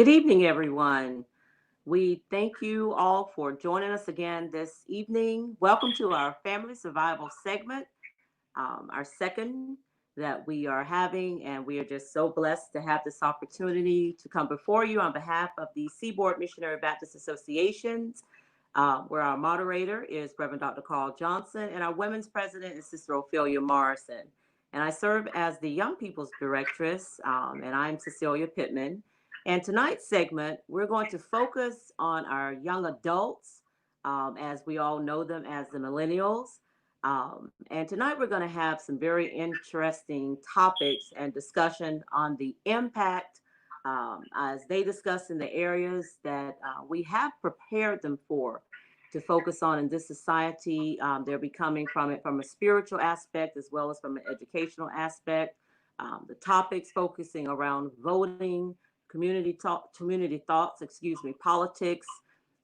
Good evening, everyone. We thank you all for joining us again this evening. Welcome to our family survival segment, our second that we are having, and we are just so blessed to have this opportunity to come before you on behalf of the Seaboard Missionary Baptist Associations, where our moderator is Reverend Dr. Carl Johnson, and our women's president is Sister Ophelia Morrison. And I serve as the Young People's Directress, and I'm Cecilia Pittman. And tonight's segment, we're going to focus on our young adults, as we all know them as the millennials. And tonight we're going to have some very interesting topics and discussion on the impact as they discuss in the areas that we have prepared them for to focus on in this society. They'll be coming from it from a spiritual aspect as well as from an educational aspect. The topics focusing around voting, community thoughts, politics.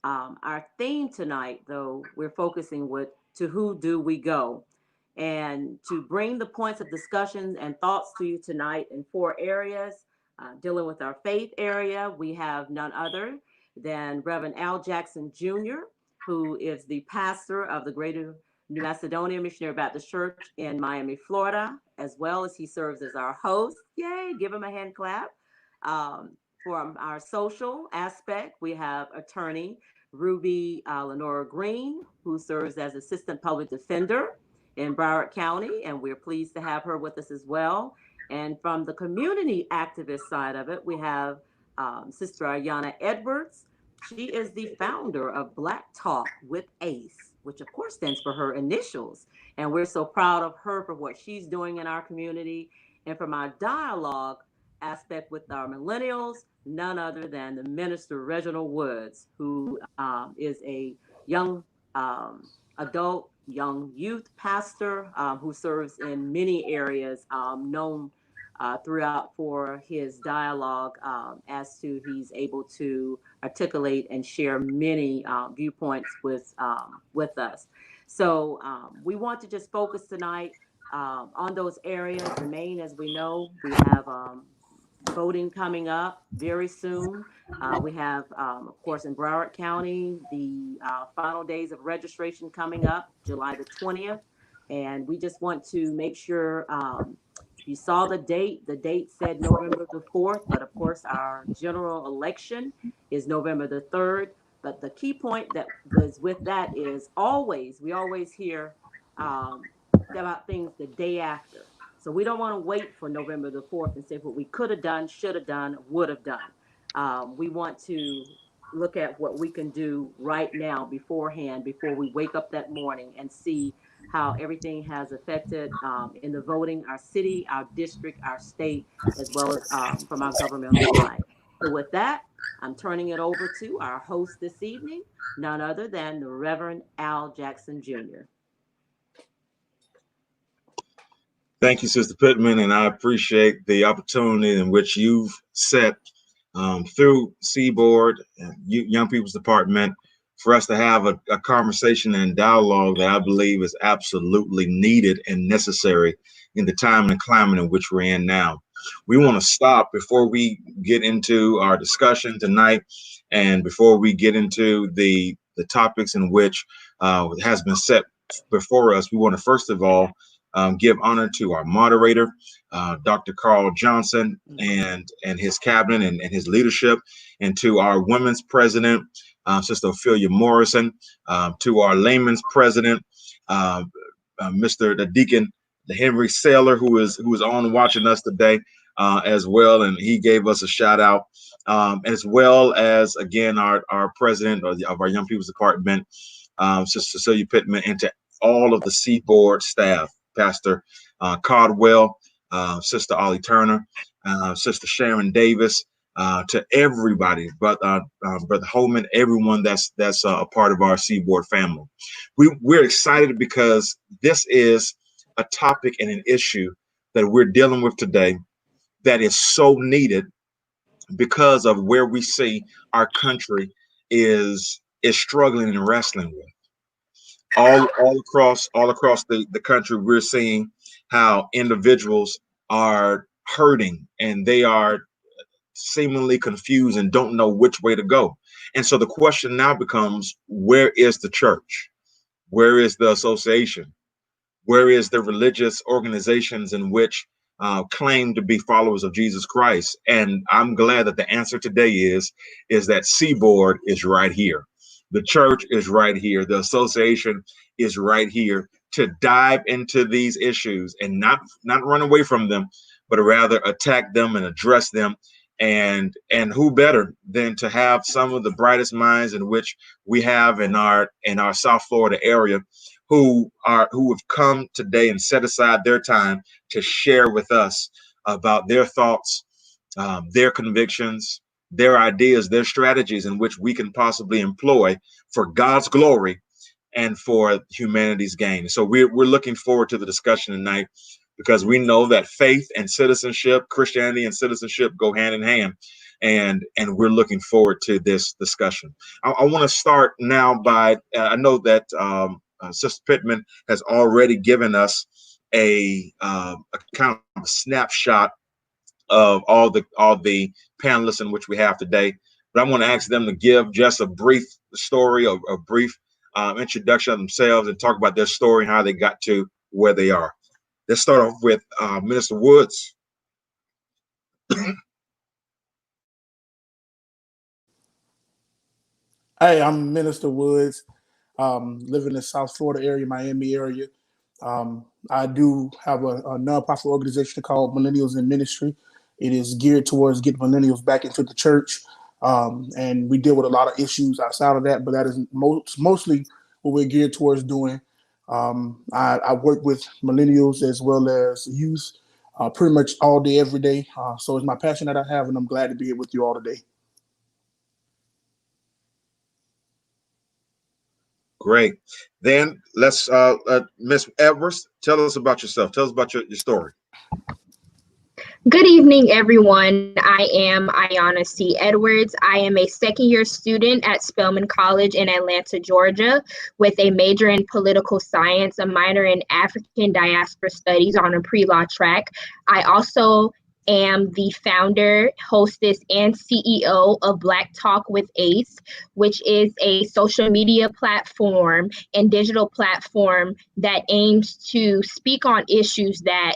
Our theme tonight, though, we're focusing with to who do we go? And to bring the points of discussion and thoughts to you tonight in four areas, dealing with our faith area, we have none other than Reverend Al Jackson Jr., who is the pastor of the Greater New Macedonia Missionary Baptist Church in Miami, Florida, as well as he serves as our host. Yay, give him a hand clap. From our social aspect, we have attorney Ruby Lenora Green, who serves as Assistant Public Defender in Broward County, and we're pleased to have her with us as well. And from the community activist side of it, we have Sister Aiyana Edwards. She is the founder of Black Talk with ACE, which of course stands for her initials. And we're so proud of her for what she's doing in our community. And from our dialogue aspect with our millennials, none other than the minister Reginald Woods, who is a young adult, young youth pastor who serves in many areas, known throughout for his dialogue as to he's able to articulate and share many viewpoints with us. So we want to just focus tonight on those areas. The main, as we know, we have voting coming up very soon. We have, of course, in Broward County, the final days of registration coming up, July the 20th. And we just want to make sure you saw the date. The date said November the 4th, but of course, our general election is November the 3rd. But the key point that was with that is we always hear about things the day after. So we don't want to wait for November the 4th and say what we could have done, should have done, would have done. We want to look at what we can do right now beforehand, before we wake up that morning and see how everything has affected in the voting, our city, our district, our state, as well as from our governmental side. So with that, I'm turning it over to our host this evening, none other than the Reverend Al Jackson Jr. Thank you, Sister Pittman, and I appreciate the opportunity in which you've set through Seaboard and Young People's Department for us to have a conversation and dialogue that I believe is absolutely needed and necessary in the time and climate in which we're in now. We want to stop before we get into our discussion tonight and before we get into the topics in which has been set before us. We want to first of all give honor to our moderator, Dr. Carl Johnson, and his cabinet and his leadership, and to our women's president, Sister Ophelia Morrison, to our layman's president, Mr. the Deacon Henry Saylor, who is on watching us today as well, and he gave us a shout out, as well as again our president of our Young People's Department, Sister Cecilia Pittman, and to all of the Seaboard staff. Pastor Caldwell, Sister Ollie Turner, Sister Sharon Davis, to everybody, but Brother Holman, everyone that's a part of our Seaboard family. We're excited because this is a topic and an issue that we're dealing with today that is so needed because of where we see our country is struggling and wrestling with. All across the country, we're seeing how individuals are hurting and they are seemingly confused and don't know which way to go. And so the question now becomes, where is the church? Where is the association? Where is the religious organizations in which claim to be followers of Jesus Christ? And I'm glad that the answer today is that Seaboard is right here. The church is right here. The association is right here to dive into these issues and not run away from them, but rather attack them and address them. And who better than to have some of the brightest minds in which we have in our South Florida area, who have come today and set aside their time to share with us about their thoughts, their convictions, their ideas, their strategies in which we can possibly employ for God's glory and for humanity's gain. So we're looking forward to the discussion tonight, because we know that faith and citizenship, Christianity and citizenship, go hand in hand. And we're looking forward to this discussion. I want to start now by I know that Sister Pittman has already given us a kind of a snapshot of all the panelists in which we have today. But I'm going to ask them to give just a brief story, a brief introduction of themselves, and talk about their story and how they got to where they are. Let's start off with Minister Woods. Hey, I'm Minister Woods, live in the South Florida area, Miami area. I do have a nonprofit organization called Millennials in Ministry. It is geared towards getting millennials back into the church. And we deal with a lot of issues outside of that, but that is mostly what we're geared towards doing. I work with millennials as well as youth pretty much all day, every day. So it's my passion that I have, and I'm glad to be here with you all today. Great. Then let's Miss Edwards, tell us about yourself. Tell us about your story. Good evening, everyone. I am Aiyana Edwards. I am a second-year student at Spelman College in Atlanta, Georgia, with a major in political science, a minor in African diaspora studies on a pre-law track. I also am the founder, hostess, and CEO of Black Talk with Ace, which is a social media platform and digital platform that aims to speak on issues that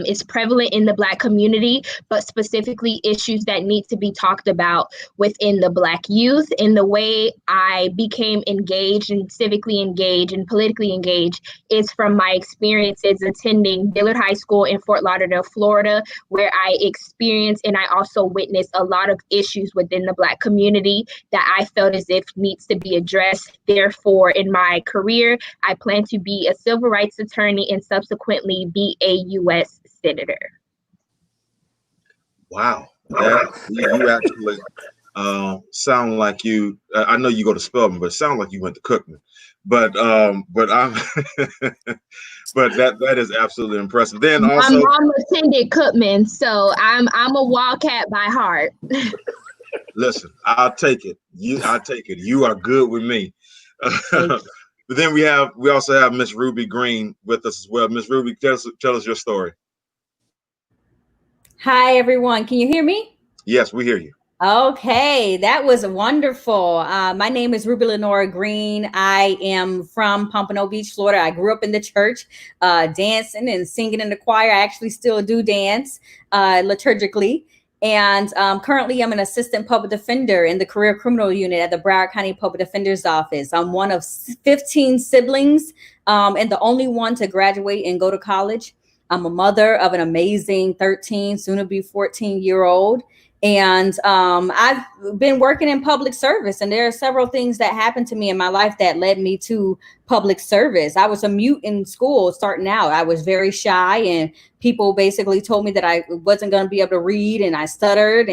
is prevalent in the Black community, but specifically issues that need to be talked about within the Black youth. And the way I became engaged and civically engaged and politically engaged is from my experiences attending Dillard High School in Fort Lauderdale, Florida, where I experienced and I also witnessed a lot of issues within the Black community that I felt as if needs to be addressed. Therefore, in my career, I plan to be a civil rights attorney and subsequently be a U.S. senator. Wow, you actually sound like you. I know you go to Spelman, but it sounds like you went to Cookman. But I'm, but that is absolutely impressive. Then also, my mom attended Cookman, so I'm a Wildcat by heart. Listen, I'll take it. I'll take it. You are good with me. But then we also have Miss Ruby Green with us as well. Miss Ruby, tell us your story. Hi, everyone. Can you hear me? Yes, we hear you. Okay, that was wonderful. My name is Ruby Lenora Green. I am from Pompano Beach, Florida. I grew up in the church, dancing and singing in the choir. I actually still do dance liturgically. And currently, I'm an assistant public defender in the career criminal unit at the Broward County Public Defender's Office. I'm one of 15 siblings and the only one to graduate and go to college. I'm a mother of an amazing 13, soon to be 14-year-old. And I've been working in public service, and there are several things that happened to me in my life that led me to public service. I was a mute in school starting out. I was very shy, and people basically told me that I wasn't going to be able to read, and I stuttered,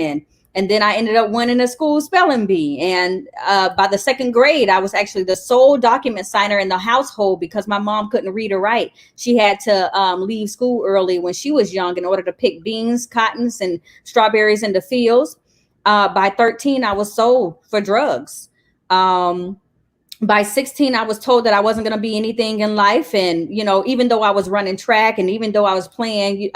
and then I ended up winning a school spelling bee. And by the second grade, I was actually the sole document signer in the household because my mom couldn't read or write. She had to leave school early when she was young in order to pick beans, cottons, and strawberries in the fields. By 13, I was sold for drugs. by 16, I was told that I wasn't going to be anything in life. And, even though I was running track and even though I was playing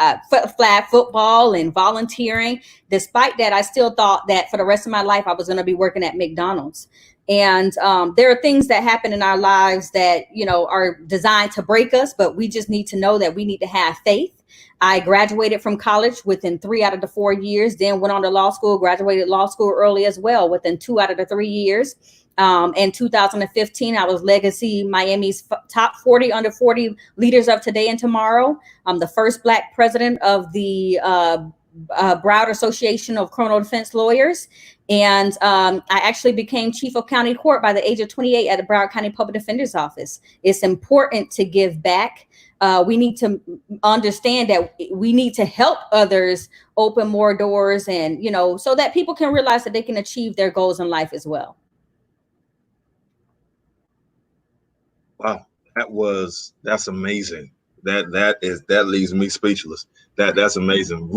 flag football and volunteering, despite that, I still thought that for the rest of my life, I was going to be working at McDonald's. And there are things that happen in our lives that, are designed to break us, but we just need to know that we need to have faith. I graduated from college within 3 out of the 4 years, then went on to law school, graduated law school early as well within 2 out of the 3 years. In 2015, I was Legacy Miami's top 40 under 40 leaders of today and tomorrow. I'm the first Black president of the Broward Association of Criminal Defense Lawyers. And I actually became chief of county court by the age of 28 at the Broward County Public Defender's Office. It's important to give back. We need to understand that we need to help others open more doors and, so that people can realize that they can achieve their goals in life as well. Wow, that's amazing. That leaves me speechless. That's amazing.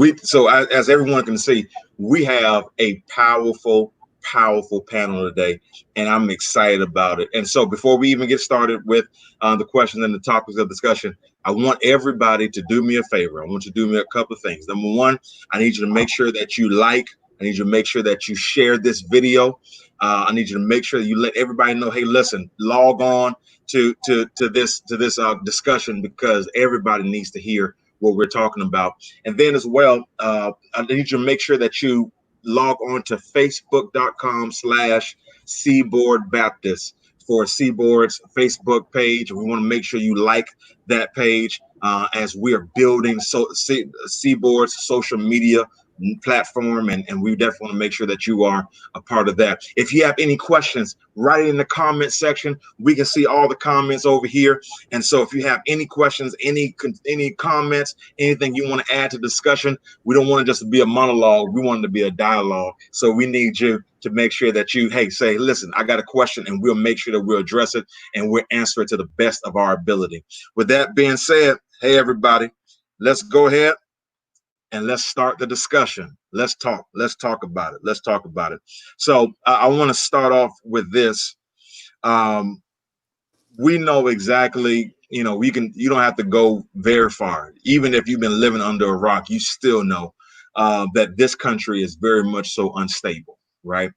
As everyone can see, we have a powerful panel today, and I'm excited about it. And so before we even get started with the questions and the topics of discussion, I want everybody to do me a favor. I want you to do me a couple of things. Number one, I need you to make sure that you like. I need you to make sure that you share this video. I need you to make sure that you let everybody know, hey, listen, log on to this discussion, because everybody needs to hear what we're talking about. And then as well, I need you to make sure that you log on to facebook.com/Seaboard Baptist for Seaboard's Facebook page. We want to make sure you like that page as we are building Seaboard's social media platform, and we definitely want to make sure that you are a part of that. If you have any questions, write it in the comment section. We can see all the comments over here, and so if you have any questions, any comments, anything you want to add to discussion, we don't want it just to be a monologue. We want it to be a dialogue. So we need you to make sure that you say, listen, I got a question, and we'll make sure that we'll address it and we'll answer it to the best of our ability. With that being said, hey everybody, let's go ahead and let's start the discussion. Let's talk about it. So I want to start off with this. We know exactly, you don't have to go very far. Even if you've been living under a rock, you still know that this country is very much so unstable, right?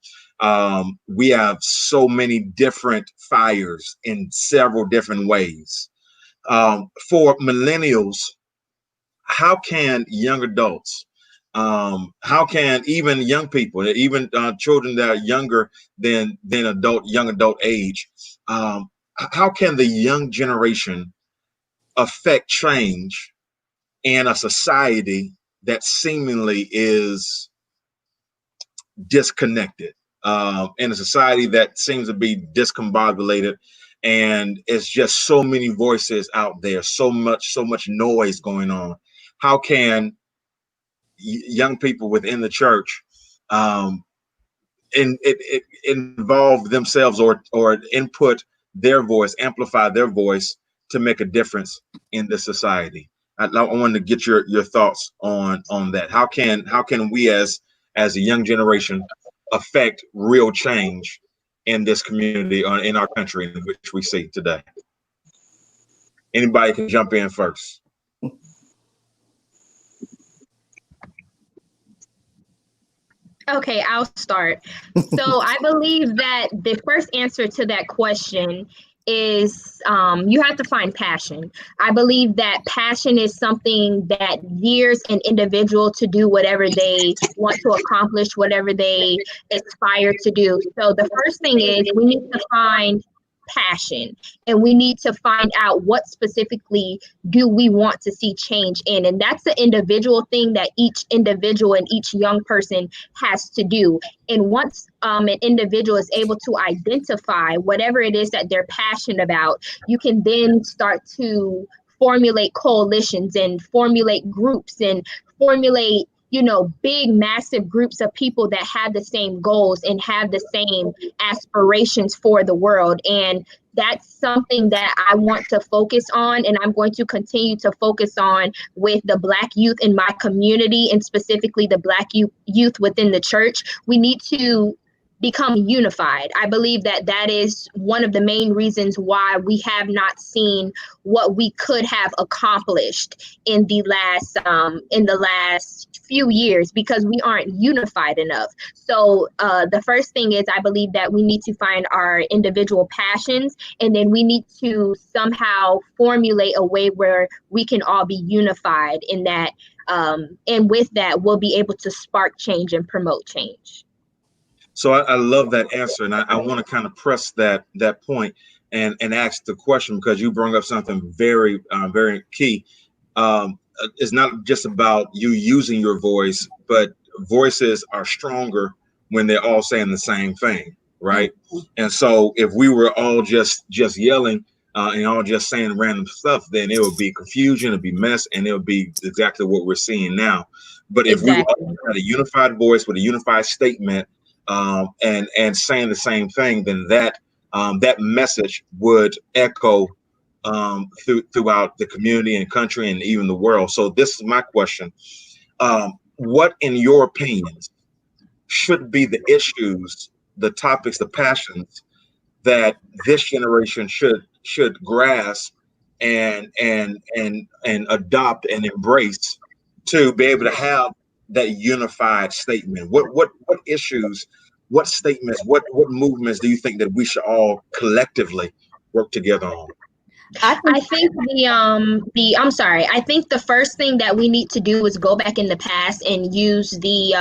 We have so many different fires in several different ways. For millennials, how can young adults, how can even young people, even children that are younger than young adult age, how can the young generation affect change in a society that seemingly is disconnected, in a society that seems to be discombobulated, and it's just so many voices out there, so much noise going on? How can young people within the church involve themselves or input their voice, amplify their voice to make a difference in this society? I wanted to get your thoughts on that. How can we as a young generation affect real change in this community, in our country in which we see today? Anybody can jump in first. Okay, I'll start. So I believe that the first answer to that question is you have to find passion. I believe that passion is something that gears an individual to do whatever they want to accomplish, whatever they aspire to do. So the first thing is we need to find passion, and we need to find out what specifically do we want to see change in. And that's the individual thing that each individual and each young person has to do. And once an individual is able to identify whatever it is that they're passionate about, you can then start to formulate coalitions and formulate groups and formulate big, massive groups of people that have the same goals and have the same aspirations for the world. And that's something that I want to focus on, and I'm going to continue to focus on with the Black youth in my community, and specifically the Black youth within the church. We need to become unified. I believe that that is one of the main reasons why we have not seen what we could have accomplished in the last few years, because we aren't unified enough. So the first thing is, I believe that we need to find our individual passions, and then we need to somehow formulate a way where we can all be unified in that. And with that, we'll be able to spark change and promote change. So I love that answer, and I want to kind of press that point and ask the question, because you brought up something very very key. It's not just about you using your voice, but voices are stronger when they're all saying the same thing, right? Mm-hmm. And so if we were all just yelling and all just saying random stuff, then it would be confusion, it'd be mess, and it would be exactly what we're seeing now. But if we all had a unified voice with a unified statement, and saying the same thing, then that message would echo throughout the community and country and even the world. So this is my question. What, in your opinions, should be the issues, the topics, the passions that this generation should grasp and adopt and embrace to be able to have that unified statement? What issues, what statements, what movements do you think that we should all collectively work together on? I think I think the first thing that we need to do is go back in the past and use the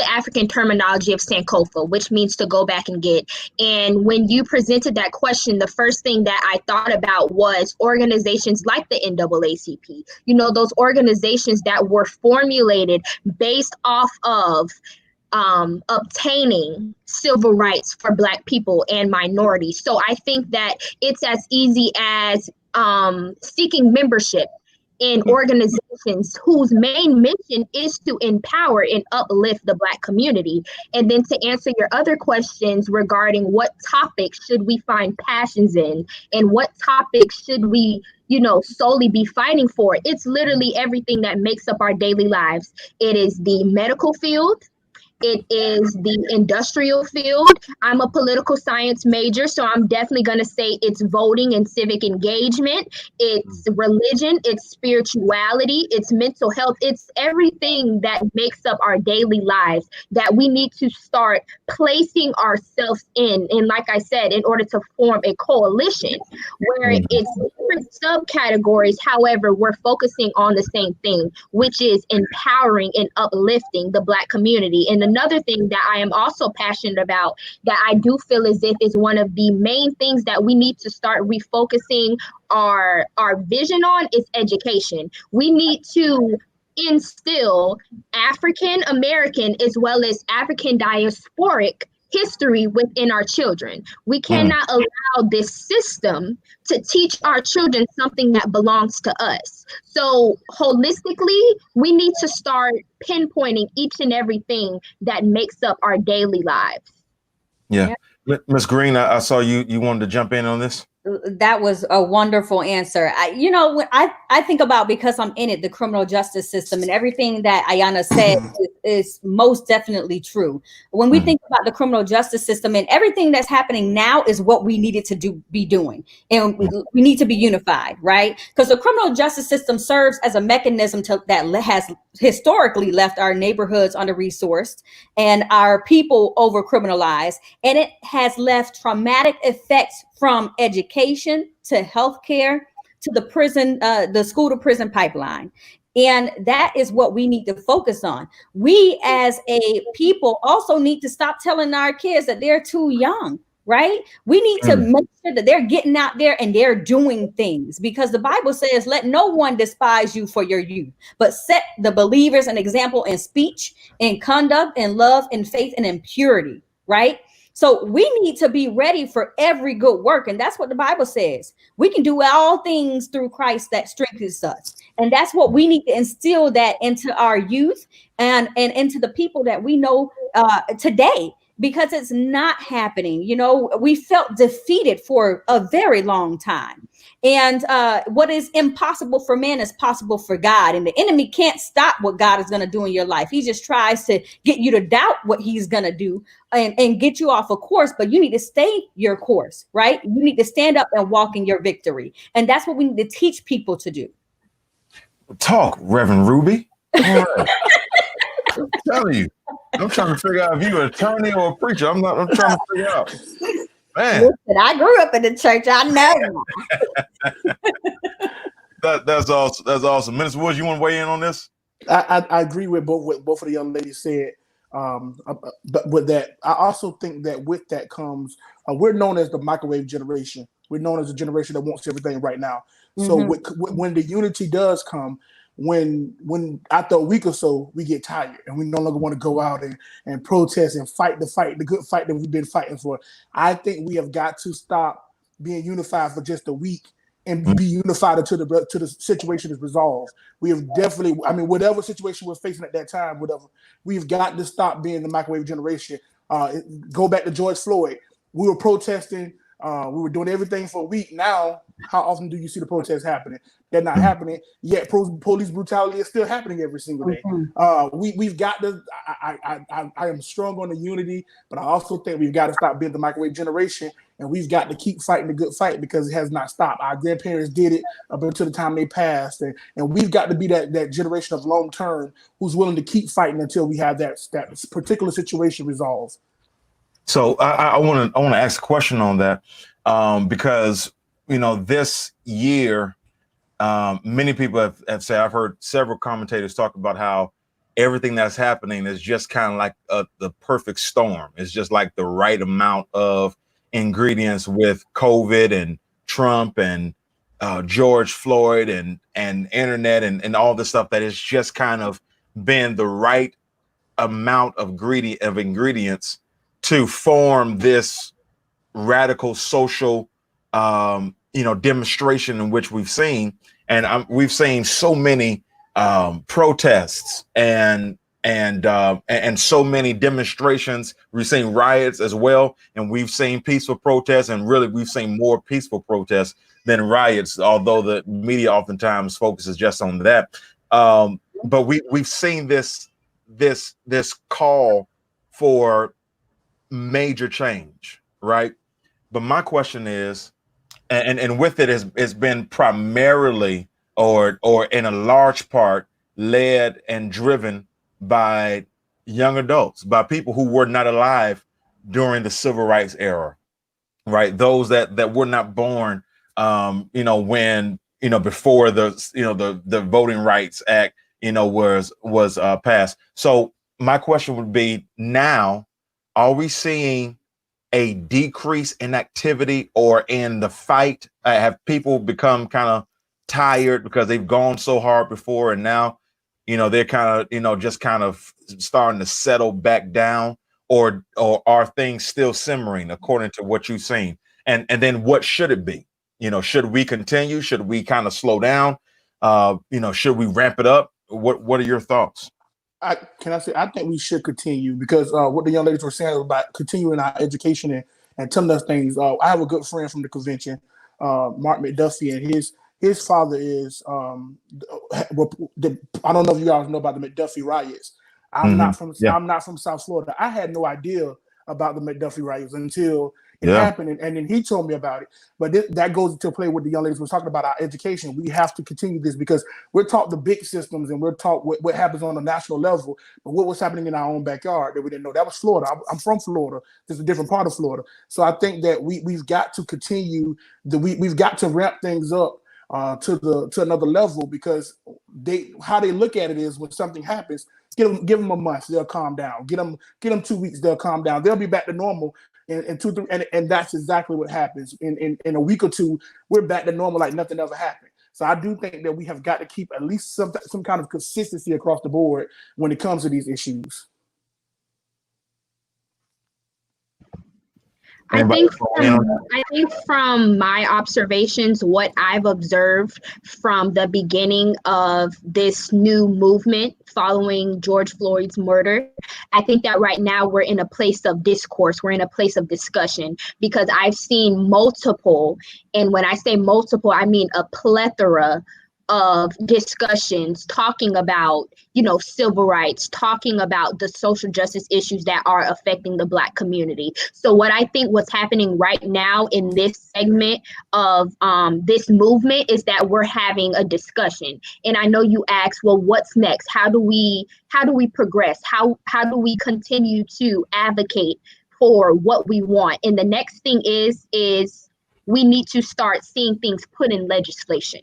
African terminology of Sankofa, which means to go back and get. And when you presented that question, the first thing that I thought about was organizations like the NAACP. You know, those organizations that were formulated based off of obtaining civil rights for Black people and minorities. So I think that it's as easy as seeking membership in organizations whose main mission is to empower and uplift the Black community. And then to answer your other questions regarding what topics should we find passions in and what topics should we, solely be fighting for, it's literally everything that makes up our daily lives. It is the medical field. It is the industrial field. I'm a political science major, so I'm definitely going to say it's voting and civic engagement. It's religion, it's spirituality, it's mental health. It's everything that makes up our daily lives that we need to start placing ourselves in. And like I said, in order to form a coalition where it's different subcategories, however, we're focusing on the same thing, which is empowering and uplifting the Black community. And another thing that I am also passionate about, that I do feel as if is one of the main things that we need to start refocusing our vision on, is education. We need to instill African American as well as African diasporic history within our children. We cannot allow this system to teach our children something that belongs to us. So holistically, we need to start pinpointing each and everything that makes up our daily lives. Yeah. Ms. Green, I saw you wanted to jump in on this. That was a wonderful answer. When I think about, because I'm in it, the criminal justice system, and everything that Aiyana said is most definitely true. When we think about the criminal justice system, and everything that's happening now is what we needed to be doing. And we need to be unified, right? Because the criminal justice system serves as a mechanism that has historically left our neighborhoods under-resourced and our people over-criminalized. And it has left traumatic effects from education to healthcare to the prison, the school to prison pipeline. And that is what we need to focus on. We as a people also need to stop telling our kids that they're too young, right? We need to make sure that they're getting out there and they're doing things, because the Bible says, let no one despise you for your youth, but set the believers an example in speech, in conduct, in love, in faith, and in purity, right? So we need to be ready for every good work. And that's what the Bible says. We can do all things through Christ that strengthens us. And that's what we need to instill that into our youth and into the people that we know today. because it's not happening. You know, we felt defeated for a very long time. And what is impossible for man is possible for God. And the enemy can't stop what God is going to do in your life. He just tries to get you to doubt what he's going to do and get you off a course. But you need to stay your course, right? You need to stand up and walk in your victory. And that's what we need to teach people to do. Talk, Reverend Ruby. I'm telling you, I'm trying to figure out if you're an attorney or a preacher. I'm trying to figure out. Man. Listen, I grew up in the church. I know. That's awesome. That's awesome. Minister Woods, you want to weigh in on this? I agree with what both of the young ladies said. But with that, I also think that with that comes, we're known as the microwave generation. We're known as a generation that wants everything right now. So when the unity does come, when after a week or so we get tired and we no longer want to go out and protest and fight the good fight that we've been fighting for, I think we have got to stop being unified for just a week and be unified until the situation is resolved. We have definitely, I mean, whatever situation we're facing at that time, whatever, we've got to stop being the microwave generation. Go back to George Floyd. We were protesting. We were doing everything for a week. Now, how often do you see the protests happening? They're not happening. Yet police brutality is still happening every single day. We've got to, I am strong on the unity, but I also think we've got to stop being the microwave generation, and we've got to keep fighting the good fight because it has not stopped. Our grandparents did it up until the time they passed, and we've got to be that generation of long term who's willing to keep fighting until we have that particular situation resolved. So I want to ask a question on that because, you know, this year, many people have said, I've heard several commentators talk about how everything that's happening is just kind of like the perfect storm. It's just like the right amount of ingredients with COVID and Trump and George Floyd and internet and all this stuff that has just kind of been the right amount of ingredients to form this radical social, demonstration in which we've seen, and we've seen so many protests and so many demonstrations. We've seen riots as well, and we've seen peaceful protests, and really we've seen more peaceful protests than riots, although the media oftentimes focuses just on that. But we've seen this call for major change, right? But my question is, and with it has been primarily or in a large part led and driven by young adults, by people who were not alive during the civil rights era, right? Those that were not born, when before the Voting Rights Act, was passed. So my question would be, now, are we seeing a decrease in activity or in the fight? Have people become kind of tired because they've gone so hard before, and now, they're kind of, just kind of starting to settle back down, or are things still simmering according to what you've seen? And then what should it be? Should we continue? Should we kind of slow down? Should we ramp it up? What are your thoughts? I think we should continue because what the young ladies were saying about continuing our education and telling us things. I have a good friend from the convention, Mark McDuffie, and his father is I don't know if you guys know about the McDuffie riots. I'm not from South Florida. I had no idea about the McDuffie riots until it happened, and then he told me about it. But that goes into play with the young ladies were talking about our education. We have to continue this because we're taught the big systems and we're taught what happens on a national level, but what was happening in our own backyard that we didn't know. That was Florida. I'm from Florida. This is a different part of Florida. So I think that we've got to continue. We've got to ramp things up to another level, because how they look at it is when something happens, give them a month, they'll calm down. Get them 2 weeks, they'll calm down. They'll be back to normal in 2, 3, and that's exactly what happens. In a week or two, we're back to normal like nothing ever happened. So I do think that we have got to keep at least some kind of consistency across the board when it comes to these issues. I think from my observations, what I've observed from the beginning of this new movement following George Floyd's murder, I think that right now we're in a place of discourse. We're in a place of discussion because I've seen multiple, and when I say multiple, I mean a plethora of discussions talking about, civil rights, talking about the social justice issues that are affecting the Black community. So what I think what's happening right now in this segment of this movement is that we're having a discussion. And I know you asked, well, what's next? How do we progress? How do we continue to advocate for what we want? And the next thing is we need to start seeing things put in legislation.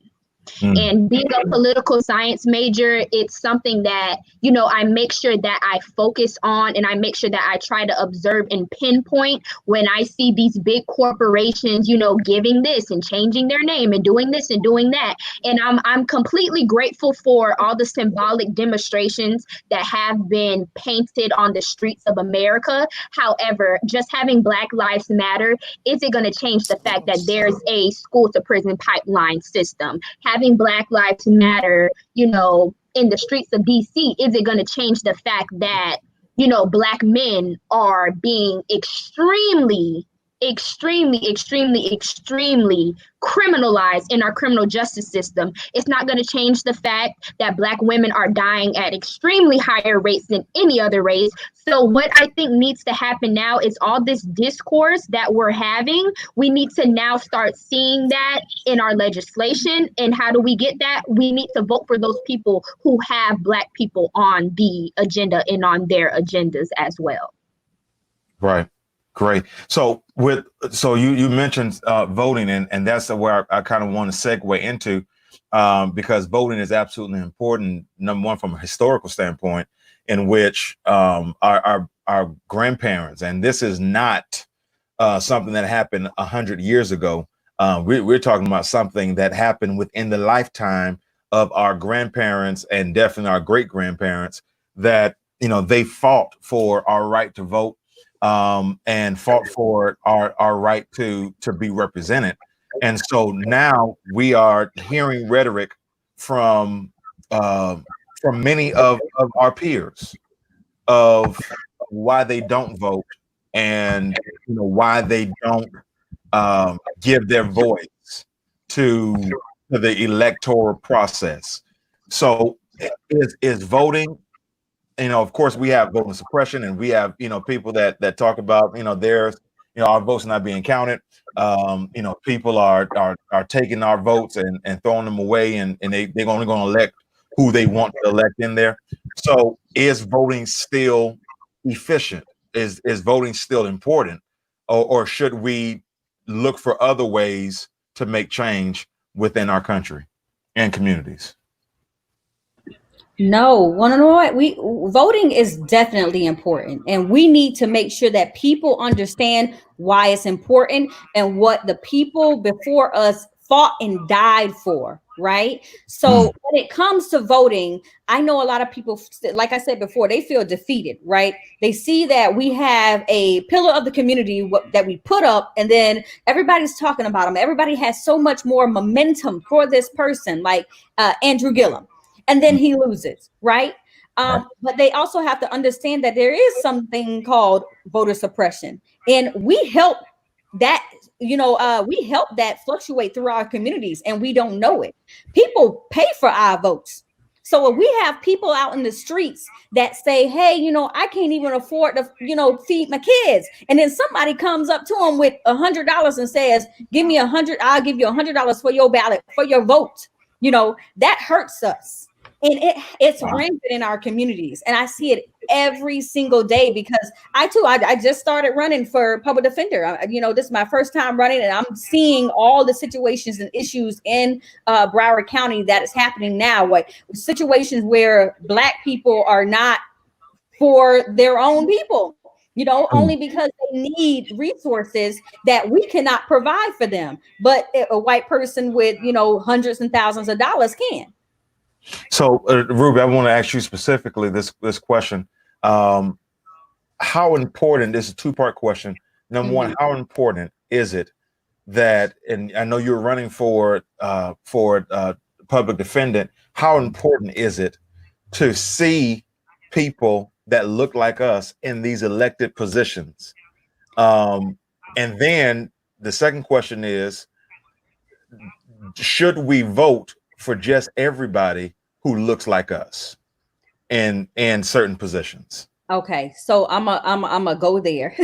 And being a political science major, it's something that, I make sure that I focus on, and I make sure that I try to observe and pinpoint when I see these big corporations, giving this and changing their name and doing this and doing that. And I'm completely grateful for all the symbolic demonstrations that have been painted on the streets of America. However, just having Black Lives Matter isn't going to change the fact that there's a school to prison pipeline system. Having Black Lives Matter, in the streets of DC, is it going to change the fact that, Black men are being extremely criminalized in our criminal justice system? It's not going to change the fact that Black women are dying at extremely higher rates than any other race. So what I think needs to happen now is all this discourse that we're having, we need to now start seeing that in our legislation. And how do we get that? We need to vote for those people who have Black people on the agenda and on their agendas as well. Right. Great. So you mentioned voting, and that's where I kind of want to segue into, because voting is absolutely important. Number one, from a historical standpoint, in which our grandparents, and this is not something that happened 100 years ago. We're talking about something that happened within the lifetime of our grandparents and definitely our great grandparents, that they fought for our right to vote. And fought for our right to be represented. And so now we are hearing rhetoric from many of our peers of why they don't vote, and why they don't give their voice to the electoral process. So is voting, of course, we have voting suppression, and we have, people that talk about, there's, our votes not being counted. People are taking our votes and throwing them away, and they're only going to elect who they want to elect in there. So is voting still efficient? Is voting still important? Or should we look for other ways to make change within our country and communities? No, want to know what? Voting is definitely important, and we need to make sure that people understand why it's important and what the people before us fought and died for, right? So when it comes to voting, I know a lot of people, like I said before, they feel defeated, right? They see that we have a pillar of the community that we put up, and then everybody's talking about them. Everybody has so much more momentum for this person, like Andrew Gillum. And then he loses, right? But they also have to understand that there is something called voter suppression, and we help that. We help that fluctuate through our communities, and we don't know it. People pay for our votes. So if we have people out in the streets that say, "Hey, I can't even afford to, feed my kids," and then somebody comes up to them with $100 and says, "Give me 100. I'll give you $100 for your ballot, for your vote." That hurts us. And it's rampant in our communities. And I see it every single day, because I just started running for public defender. This is my first time running, and I'm seeing all the situations and issues in Broward County that is happening now. Like situations where Black people are not for their own people, only because they need resources that we cannot provide for them. But a white person with, hundreds and thousands of dollars can. So, Ruby, I want to ask you specifically this question. How important, this is a two-part question. Number one, how important is it that, and I know you're running for public defendant, how important is it to see people that look like us in these elected positions? And then the second question is, should we vote for just everybody who looks like us in certain positions? Okay, so I'm a go there.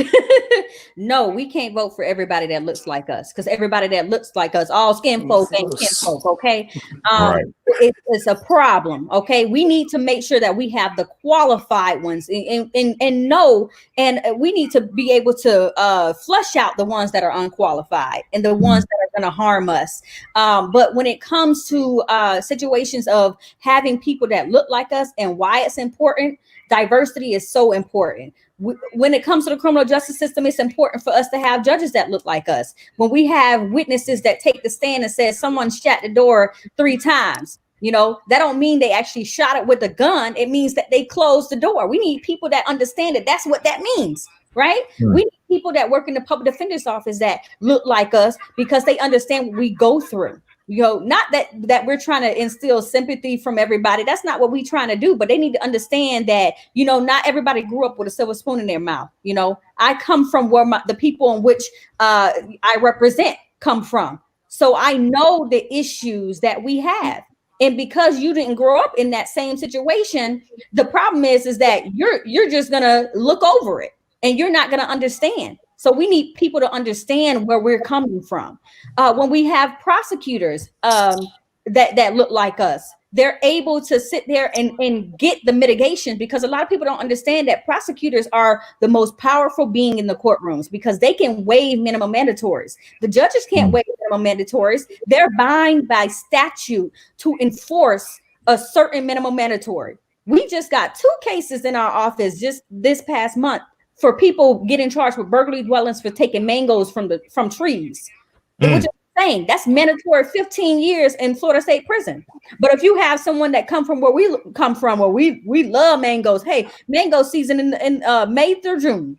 No, we can't vote for everybody that looks like us, because everybody that looks like us, all skin folk ain't skin folk. Okay, Right. it's a problem. Okay, we need to make sure that we have the qualified ones, and know, and we need to be able to flush out the ones that are unqualified and the ones that are going to harm us. But when it comes to situations of having people that look like us and why it's important, diversity is so important. When it comes to the criminal justice system, it's important for us to have judges that look like us. When we have witnesses that take the stand and says someone shot the door 3 times, that don't mean they actually shot it with a gun. It means that they closed the door. We need people that understand that that's what that means, right? We need people that work in the public defender's office that look like us, because they understand what we go through. Not that we're trying to instill sympathy from everybody. That's not what we're trying to do. But they need to understand that, not everybody grew up with a silver spoon in their mouth. I come from where the people in which I represent come from. So I know the issues that we have. And because you didn't grow up in that same situation, the problem is that you're just going to look over it and you're not going to understand. So we need people to understand where we're coming from. When we have prosecutors that look like us, they're able to sit there and get the mitigation, because a lot of people don't understand that prosecutors are the most powerful being in the courtrooms, because they can waive minimum mandatories. The judges can't waive minimum mandatories. They're bound by statute to enforce a certain minimum mandatory. We just got 2 cases in our office just this past month for people getting charged with burglary dwellings for taking mangoes from trees, which is insane. That's mandatory 15 years in Florida State Prison. But if you have someone that come from where we come from, where we love mangoes, hey, mango season in May through June,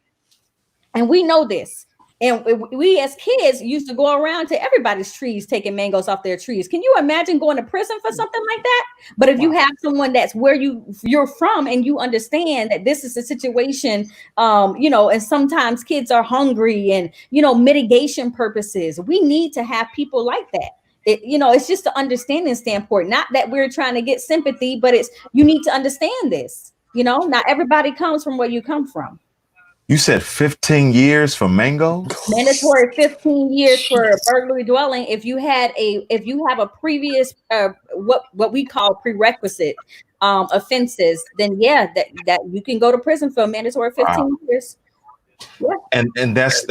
and we know this. And we as kids used to go around to everybody's trees taking mangoes off their trees. Can you imagine going to prison for something like that? But if you have someone that's where you're from and you understand that this is a situation, and sometimes kids are hungry and, mitigation purposes, we need to have people like that. It's just an understanding standpoint, not that we're trying to get sympathy, but you need to understand this. Not everybody comes from where you come from. You said 15 years for mangoes? Mandatory 15 years for a burglary dwelling. If you have a previous what we call prerequisite offenses, then that you can go to prison for a mandatory 15 years. Yeah. And that's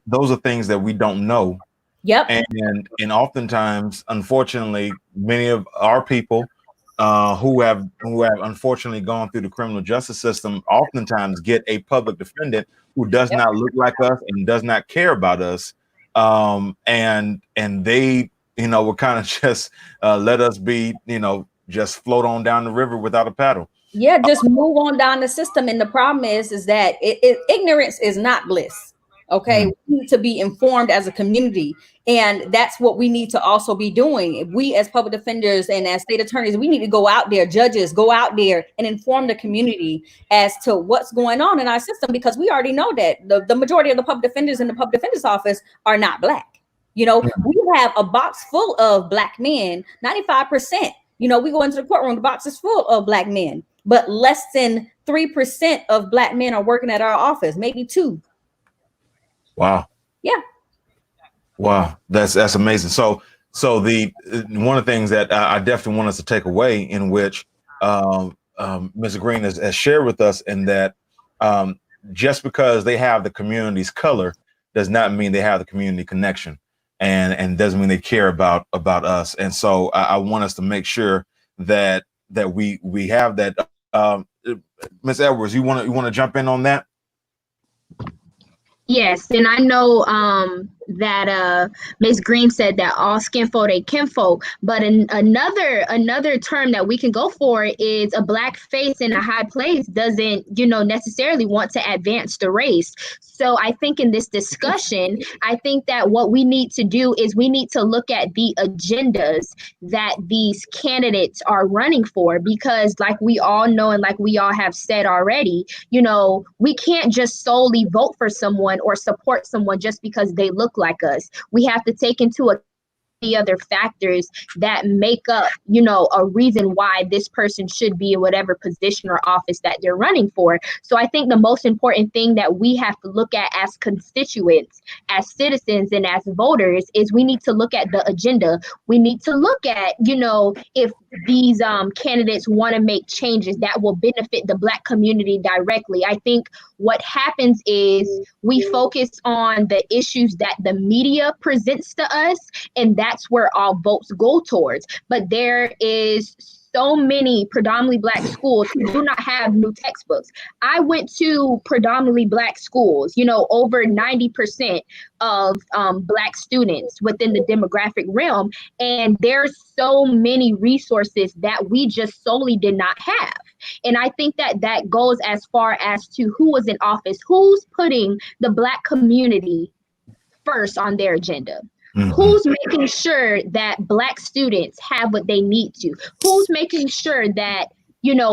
those are things that we don't know. Yep. And oftentimes, unfortunately, many of our people who have unfortunately gone through the criminal justice system oftentimes get a public defendant who does not look like us and does not care about us, and they will kind of just let us be, just float on down the river without a paddle. Yeah, just move on down the system. And the problem is that ignorance is not bliss. Okay, we need to be informed as a community, and that's what we need to also be doing. We as public defenders and as state attorneys, we need to go out there, judges, go out there and inform the community as to what's going on in our system, because we already know that the majority of the public defenders in the public defender's office are not Black. We have a box full of Black men, 95%. We go into the courtroom, the box is full of Black men, but less than 3% of Black men are working at our office, maybe 2%. Wow. Yeah. Wow. That's amazing. So the one of the things that I definitely want us to take away, in which Mr. Green has shared with us, and that just because they have the community's color does not mean they have the community connection, and doesn't mean they care about us. And so I want us to make sure that we have that. Ms. Edwards, you want to jump in on that? Yes, and I know that Ms. Green said, that all skin folk they kinfolk. But another term that we can go for is a black face in a high place doesn't, necessarily want to advance the race. So I think in this discussion, I think that what we need to do is we need to look at the agendas that these candidates are running for, because like we all know and like we all have said already, we can't just solely vote for someone or support someone just because they look like us. We have to take into account the other factors that make up, a reason why this person should be in whatever position or office that they're running for. So I think the most important thing that we have to look at as constituents, as citizens, and as voters is we need to look at the agenda. We need to look at, if these candidates want to make changes that will benefit the Black community directly. I think what happens is we focus on the issues that the media presents to us, and that's where all votes go towards. But there is so many predominantly Black schools who do not have new textbooks. I went to predominantly Black schools, over 90% of Black students within the demographic realm. And there's so many resources that we just solely did not have. And I think that goes as far as to who was in office, who's putting the Black community first on their agenda. Mm-hmm. Who's making sure that Black students have what they need to? Who's making sure that,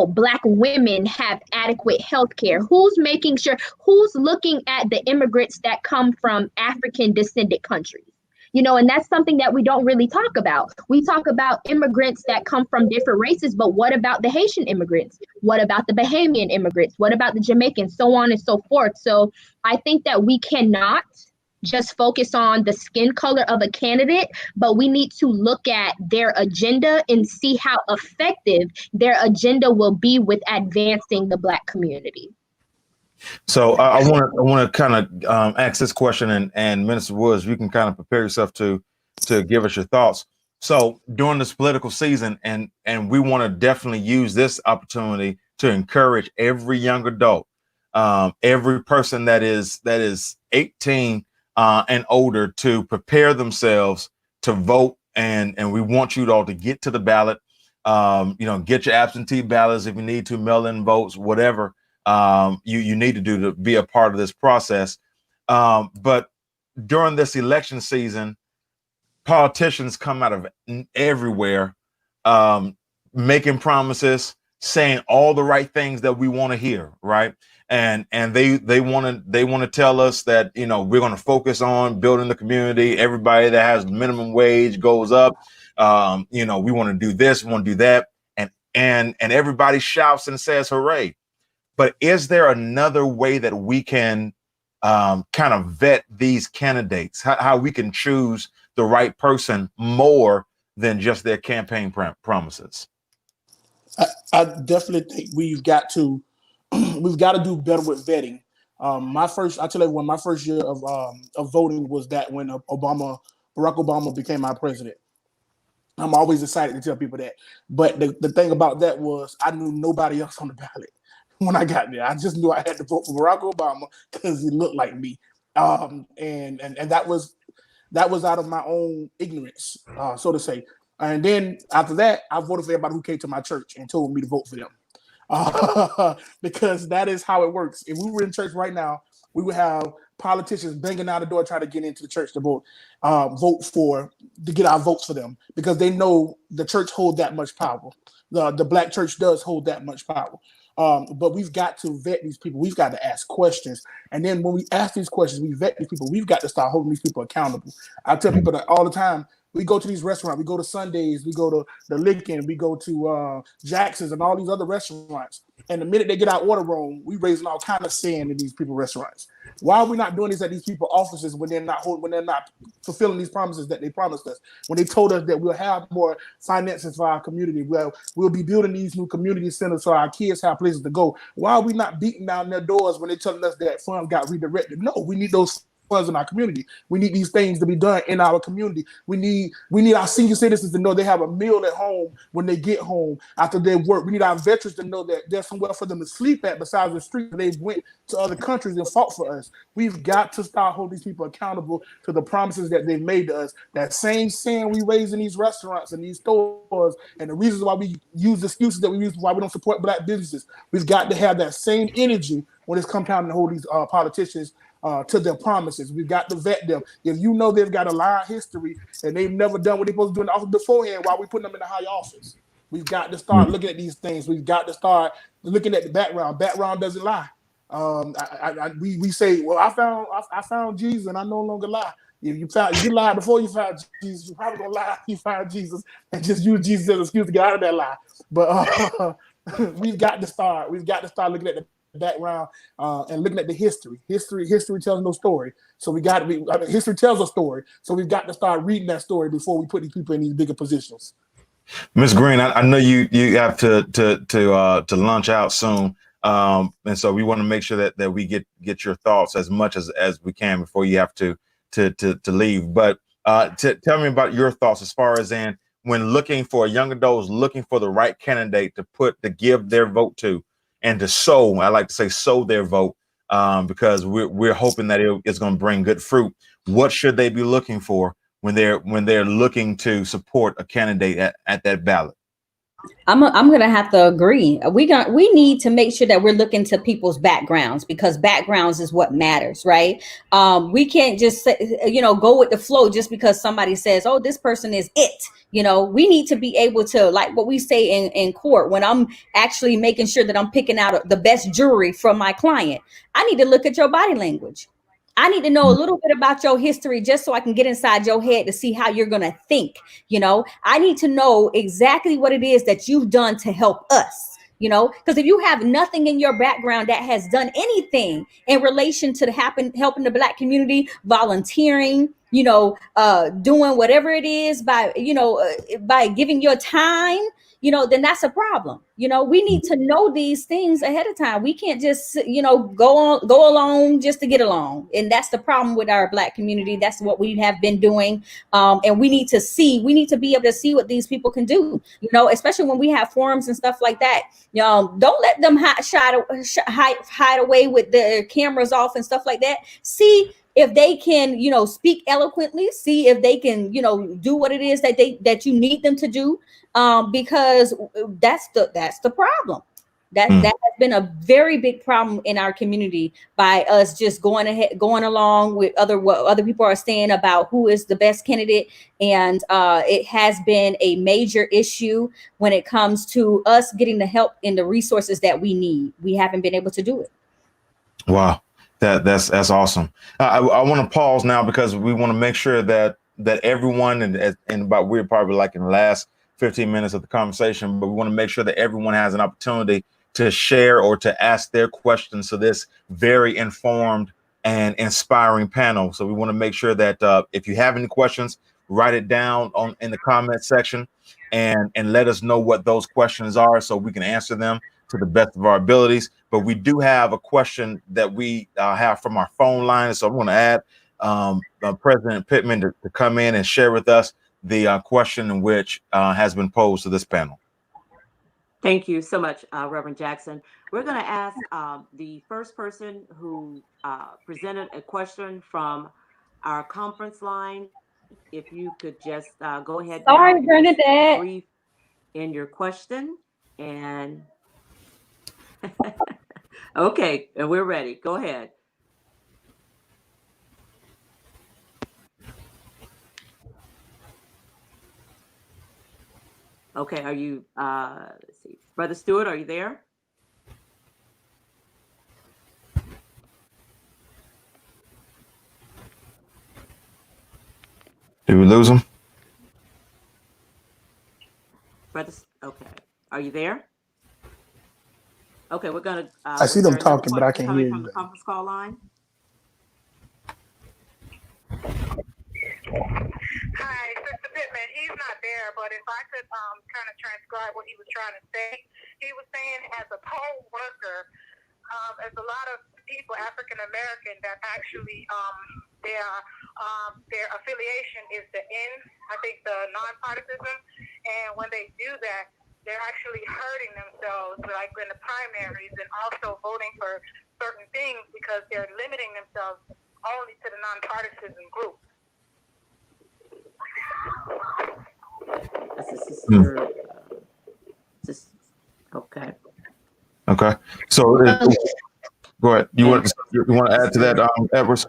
Black women have adequate health care? Who's making sure, who's looking at the immigrants that come from African descended countries? And that's something that we don't really talk about. We talk about immigrants that come from different races, but what about the Haitian immigrants? What about the Bahamian immigrants? What about the Jamaicans? So on and so forth. So I think that we cannot just focus on the skin color of a candidate, but we need to look at their agenda and see how effective their agenda will be with advancing the Black community. So I want to kind of ask this question, and Minister Woods, you can kind of prepare yourself to give us your thoughts. So during this political season, and we want to definitely use this opportunity to encourage every young adult, every person that is 18 and older, to prepare themselves to vote, and we want you all to get to the ballot. Get your absentee ballots if you need to, mail-in votes, whatever you need to do to be a part of this process. But during this election season, politicians come out of everywhere, making promises, saying all the right things that we want to hear, right? And they want to tell us that, we're going to focus on building the community. Everybody that has minimum wage goes up. We want to do this, we want to do that, and everybody shouts and says hooray. But is there another way that we can kind of vet these candidates, how we can choose the right person more than just their campaign promises? I definitely think we've got to do better with vetting. My first year of voting was that when Barack Obama became my president. I'm always excited to tell people that. But the thing about that was I knew nobody else on the ballot when I got there. I just knew I had to vote for Barack Obama because he looked like me. And that was out of my own ignorance, so to say. And then after that, I voted for everybody who came to my church and told me to vote for them. Because that is how it works. If we were in church right now, we would have politicians banging out the door trying to get into the church to get our votes for them, because they know the church holds that much power. The Black church does hold that much power. But we've got to vet these people. We've got to ask questions. And then when we ask these questions, we vet these people. We've got to start holding these people accountable. I tell people that all the time. We go to these restaurants. We go to Sundays. We go to the Lincoln. We go to Jackson's and all these other restaurants. And the minute they get our order wrong, we raising all kind of sand in these people restaurants. Why are we not doing this at these people offices when they're not fulfilling these promises that they promised us? When they told us that we'll have more finances for our community, we'll be building these new community centers so our kids have places to go. Why are we not beating down their doors when they're telling us that funds got redirected? No, we need those funds in our community. We need these things to be done in our community. We need our senior citizens to know they have a meal at home when they get home after their work. We need our veterans to know that there's somewhere for them to sleep at besides the street. They've went to other countries and fought for us. We've got to start holding these people accountable to the promises that they've made to us. That same sin we raise in these restaurants and these stores, and the reasons why we use excuses that we use why we don't support Black businesses. We've got to have that same energy when it's come time to hold these politicians to their promises. We've got to vet them. If you know they've got a lying history and they've never done what they're supposed to do in the office beforehand, why are we putting them in the high office? We've got to start looking at these things. We've got to start looking at the background. Background doesn't lie. We say, well, I found Jesus and I no longer lie. If you lied before you found Jesus, you're probably gonna lie after you find Jesus and just use Jesus as an excuse to get out of that lie. But we've got to start looking at the background and looking at the history. History tells no story. So history tells a story. So we've got to start reading that story before we put these people in these bigger positions. Ms. Green, I know you have to launch out soon. And so we want to make sure that we get your thoughts as much as we can before you have to leave. But tell me about your thoughts as far as when looking for young adults, looking for the right candidate to give their vote to and to sow. I like to say sow their vote because we're hoping that it's going to bring good fruit. What should they be looking for when they're looking to support a candidate at that ballot? I'm gonna have to agree. We need to make sure that we're looking to people's backgrounds, because backgrounds is what matters, right? We can't just say, go with the flow just because somebody says, oh, this person is it. We need to be able to, like what we say in court, when I'm actually making sure that I'm picking out the best jury from my client, I need to look at your body language. I need to know a little bit about your history just so I can get inside your head to see how you're going to think. I need to know exactly what it is that you've done to help us, because if you have nothing in your background that has done anything in relation to helping the Black community, volunteering, doing whatever it is by giving your time, then that's a problem. We need to know these things ahead of time. We can't just, go along just to get along. And that's the problem with our Black community. That's what we have been doing. And we need to be able to see what these people can do, especially when we have forums and stuff like that. Don't let them hide away with their cameras off and stuff like that. See if they can, speak eloquently, see if they can, do what it is that you need them to do. Because that's the problem. That has been a very big problem in our community by us just going along with what other people are saying about who is the best candidate. And it has been a major issue when it comes to us getting the help and the resources that we need. We haven't been able to do it. Wow. That's awesome. I want to pause now because we want to make sure that everyone we're probably like in the last 15 minutes of the conversation, but we want to make sure that everyone has an opportunity to share or to ask their questions to this very informed and inspiring panel. So we want to make sure that if you have any questions, write it down in the comment section and let us know what those questions are so we can answer them to the best of our abilities. But we do have a question that we have from our phone line. So I'm going to add President Pittman to come in and share with us the question in which has been posed to this panel. Thank you so much, Reverend Jackson. We're going to ask the first person who presented a question from our conference line. If you could just go ahead now. Sorry, Bernadette. Brief in your question and okay, and we're ready. Go ahead. Okay, are you, let's see, Brother Stewart, are you there? Did we lose him? Brother, okay, are you there? Okay, we're gonna. I see them talking, but I can't hear you. From the conference call line. Hi, Sister Pittman. He's not there, but if I could kind of transcribe what he was trying to say. He was saying as a poll worker, as a lot of people, African American, that actually their affiliation is the N, I think the nonpartisanism, and when they do that, they're actually hurting themselves, like in the primaries, and also voting for certain things because they're limiting themselves only to the nonpartisan group. That's a sister. Okay. Okay. So go ahead. You want to add to that, Edwards?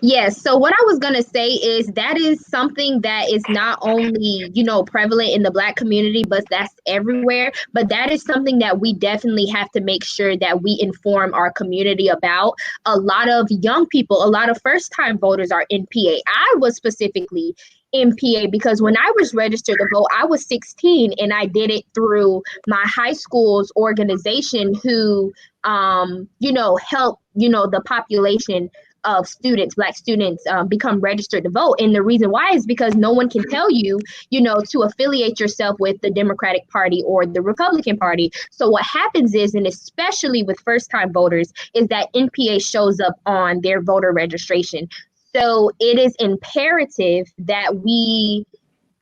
Yes. So what I was going to say is that is something that is not only, prevalent in the Black community, but that's everywhere. But that is something that we definitely have to make sure that we inform our community about. A lot of young people, a lot of first-time voters are NPA. I was specifically NPA because when I was registered to vote, I was 16 and I did it through my high school's organization who, help, the population of students, Black students, become registered to vote. And the reason why is because no one can tell you, to affiliate yourself with the Democratic Party or the Republican Party. So what happens is, and especially with first-time voters, is that NPA shows up on their voter registration. So it is imperative that we,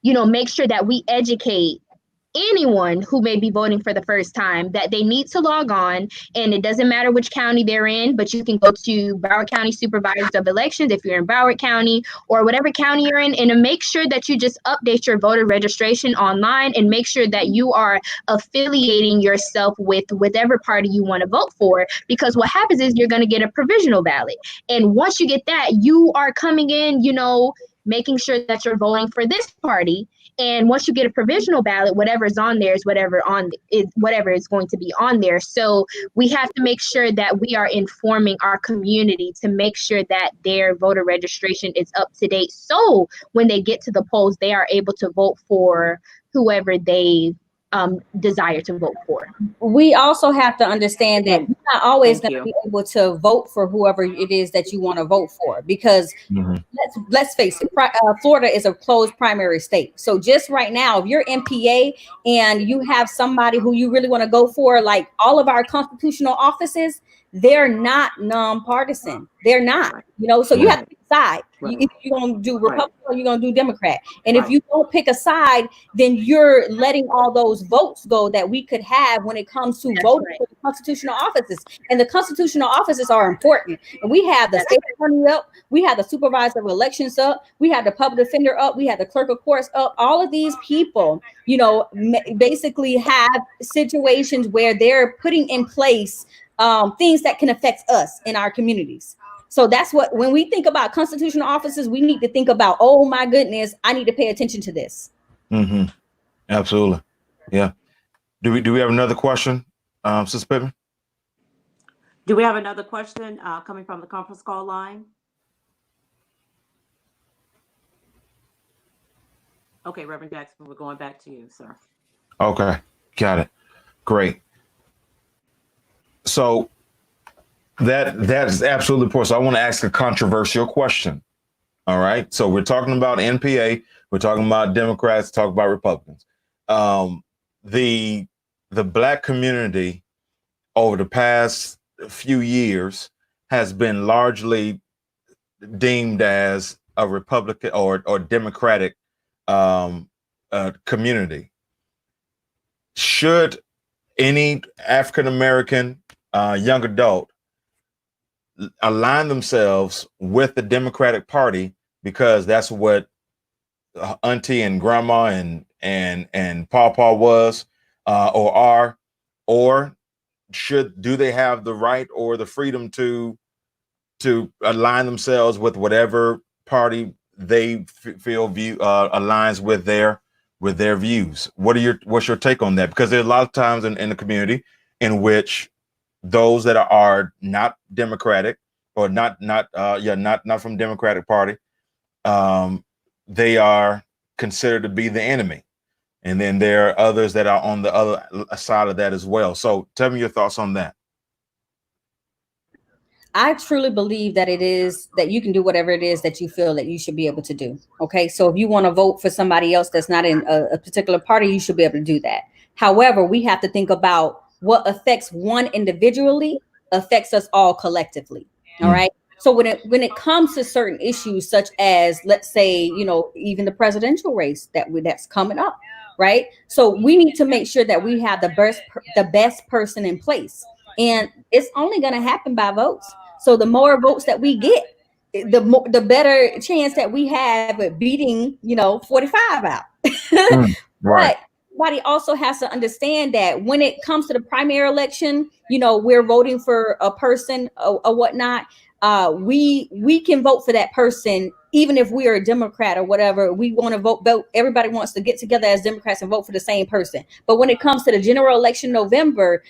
make sure that we educate anyone who may be voting for the first time that they need to log on, and it doesn't matter which county they're in, but you can go to Broward County Supervisors of Elections if you're in Broward County or whatever county you're in, and to make sure that you just update your voter registration online and make sure that you are affiliating yourself with whatever party you want to vote for, because what happens is you're going to get a provisional ballot, and once you get that, you are coming in, making sure that you're voting for this party. And once you get a provisional ballot, whatever is on there is whatever is going to be on there. So we have to make sure that we are informing our community to make sure that their voter registration is up to date. So when they get to the polls, they are able to vote for whoever they desire to vote for. We also have to understand that you're not always going to be able to vote for whoever it is that you want to vote for, because let's face it, Florida is a closed primary state. So just right now, if you're MPA and you have somebody who you really want to go for, like all of our constitutional offices, they're not nonpartisan. They're not, so you have to pick a side. If you're going to do Republican or you're going to do Democrat. And if you don't pick a side, then you're letting all those votes go that we could have when it comes to voting for the constitutional offices. And the constitutional offices are important. And we have the state attorney up, we have the supervisor of elections up, we have the public defender up, we have the clerk of courts up. All of these people, basically have situations where they're putting in place things that can affect us in our communities. So that's what, when we think about constitutional offices, we need to think about, oh my goodness, I need to pay attention to this. Absolutely. Yeah. Do we have another question, Sister Pittman? Do we have another question coming from the conference call line? Okay, Reverend Jackson, we're going back to you, sir. Okay, got it. Great. So that is absolutely important. So I want to ask a controversial question. All right. So we're talking about NPA. We're talking about Democrats. Talk about Republicans. The Black community over the past few years has been largely deemed as a Republican or Democratic community. Should any African American young adult align themselves with the Democratic Party because that's what auntie and grandma and pawpaw was or are, or do they have the right or the freedom to align themselves with whatever party they feel aligns with their views? What's your take on that? Because there's a lot of times in the community in which those that are not Democratic or not from Democratic Party, they are considered to be the enemy. And then there are others that are on the other side of that as well. So tell me your thoughts on that. I truly believe that it is that you can do whatever it is that you feel that you should be able to do. Okay. So if you want to vote for somebody else that's not in a particular party, you should be able to do that. However, we have to think about what affects one individually affects us all collectively. All right. So when it comes to certain issues such as, let's say, even the presidential race that's coming up, right? So we need to make sure that we have the best person in place, and it's only going to happen by votes. So the more votes that we get, the better chance that we have at beating 45 out. Right. But everybody also has to understand that when it comes to the primary election, we're voting for a person or whatnot. We can vote for that person even if we are a Democrat or whatever. We want to vote. Everybody wants to get together as Democrats and vote for the same person. But when it comes to the general election November,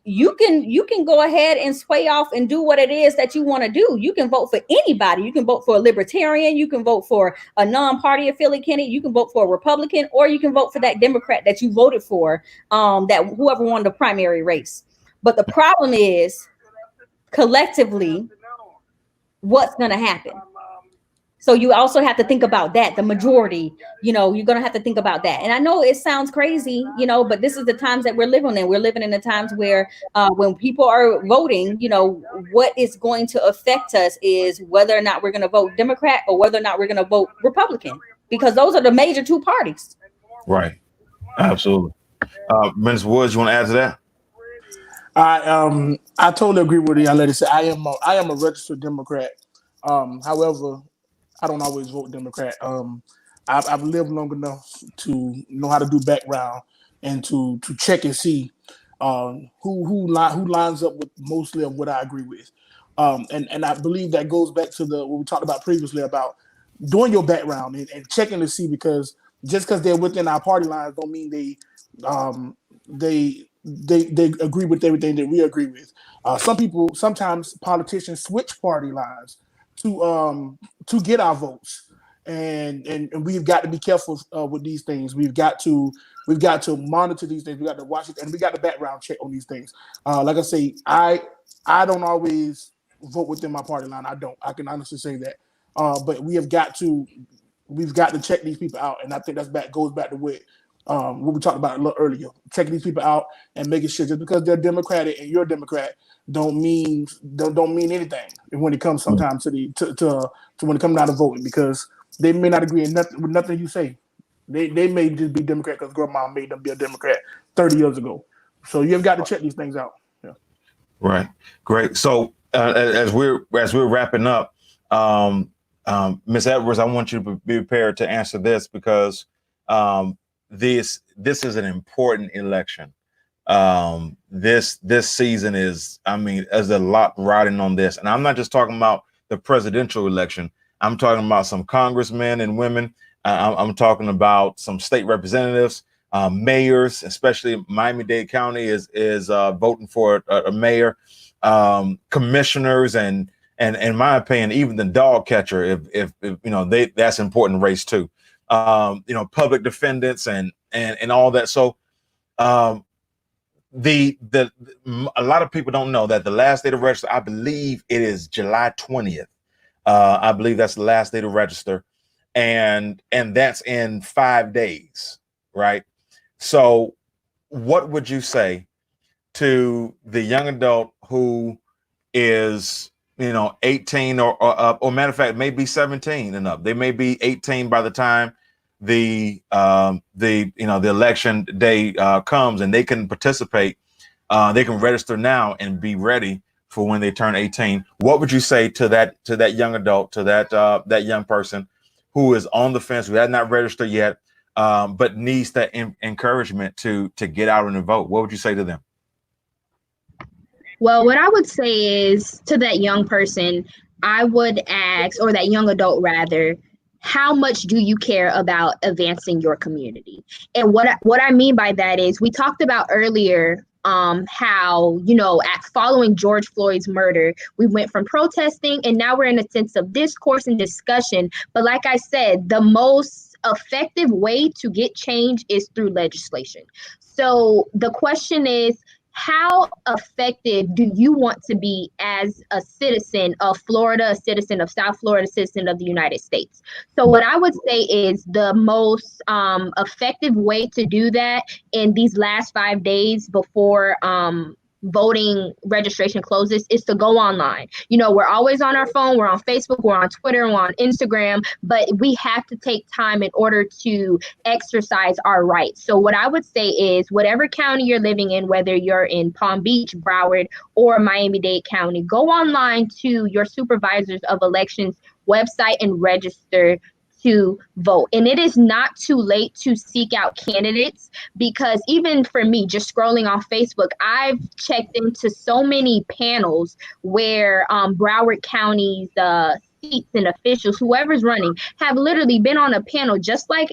you can go ahead and sway off and do what it is that you want to do. You can vote for anybody. You can vote for a libertarian. You can vote for a non-party affiliate candidate. You can vote for a Republican, or you can vote for that Democrat that you voted for, that whoever won the primary race. But the problem is, collectively, what's going to happen? So you also have to think about that. The majority, you're going to have to think about that. And I know it sounds crazy, but this is the times that we're living in. We're living in the times where when people are voting, what is going to affect us is whether or not we're going to vote Democrat or whether or not we're going to vote Republican, because those are the major two parties. Right. Absolutely. Ms. Woods, you want to add to that? I totally agree with you. I let it say I am a registered Democrat. However, I don't always vote Democrat. I've lived long enough to know how to do background and to check and see who lines up with mostly of what I agree with. And I believe that goes back to what we talked about previously about doing your background and checking to see, because just because they're within our party lines don't mean they agree with everything that we agree with. Sometimes politicians switch party lines to get our votes, and we've got to be careful with these things. We've got to monitor these things. We got to watch it, and we got the background check on these things. Like I say, I don't always vote within my party line. I can honestly say that. But we've got to check these people out, and I think goes back to what we talked about a little earlier. Checking these people out and making sure just because they're Democratic and you're a Democrat don't mean anything when it comes sometimes to when it comes down to voting, because they may not agree with nothing you say. They may just be Democrat because grandma made them be a Democrat 30 years ago. So you've got to check these things out. Yeah. Right. Great. So as we're wrapping up, Ms. Edwards, I want you to be prepared to answer this, because this is an important election. This season is, there's a lot riding on this. And I'm not just talking about the presidential election. I'm talking about some congressmen and women. I'm talking about some state representatives, mayors, especially Miami-Dade County is voting for a mayor, commissioners, and in my opinion, even the dog catcher, if that's an important race too. Public defendants and all that. So a lot of people don't know that the last day to register, I believe it is July 20th. I believe that's the last day to register, and that's in 5 days, right? So what would you say to the young adult who is 18 or up, or matter of fact, maybe 17 and up? They may be 18 by the time the election day comes, and they can participate. They can register now and be ready for when they turn 18. What would you say to that young adult, to that young person who is on the fence, who has not registered yet, but needs that encouragement to get out and vote? What would you say to them? Well, what I would say is to that young person, I would ask, or that young adult rather, how much do you care about advancing your community? And what I mean by that is, we talked about earlier how, following George Floyd's murder, we went from protesting and now we're in a sense of discourse and discussion. But like I said, the most effective way to get change is through legislation. So the question is, how effective do you want to be as a citizen of Florida, a citizen of South Florida, a citizen of the United States? So what I would say is the most effective way to do that in these last 5 days before voting registration closes is to go online. You know, we're always on our phone, we're on Facebook, we're on Twitter, we're on Instagram, but we have to take time in order to exercise our rights. So what I would say is whatever county you're living in, whether you're in Palm Beach, Broward, or Miami-Dade County, go online to your supervisors of elections website and register to vote. And it is not too late to seek out candidates, because even for me, just scrolling on Facebook, I've checked into so many panels where Broward County's seats and officials, whoever's running, have literally been on a panel just like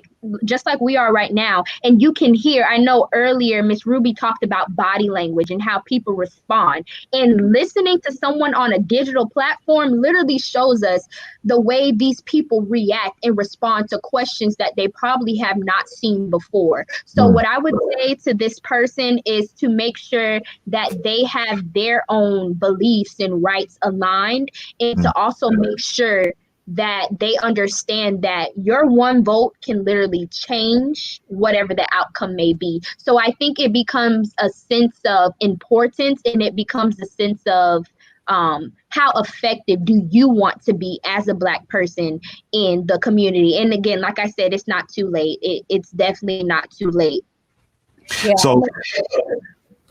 we are right now. And you can hear, I know earlier Miss Ruby talked about body language and how people respond. And listening to someone on a digital platform literally shows us the way these people react and respond to questions that they probably have not seen before. So what I would say to this person is to make sure that they have their own beliefs and rights aligned, and to also make sure that they understand that your one vote can literally change whatever the outcome may be. So I think it becomes a sense of importance, and it becomes a sense of how effective do you want to be as a Black person in the community. And again, like I said, it's not too late. It's definitely not too late. Yeah. So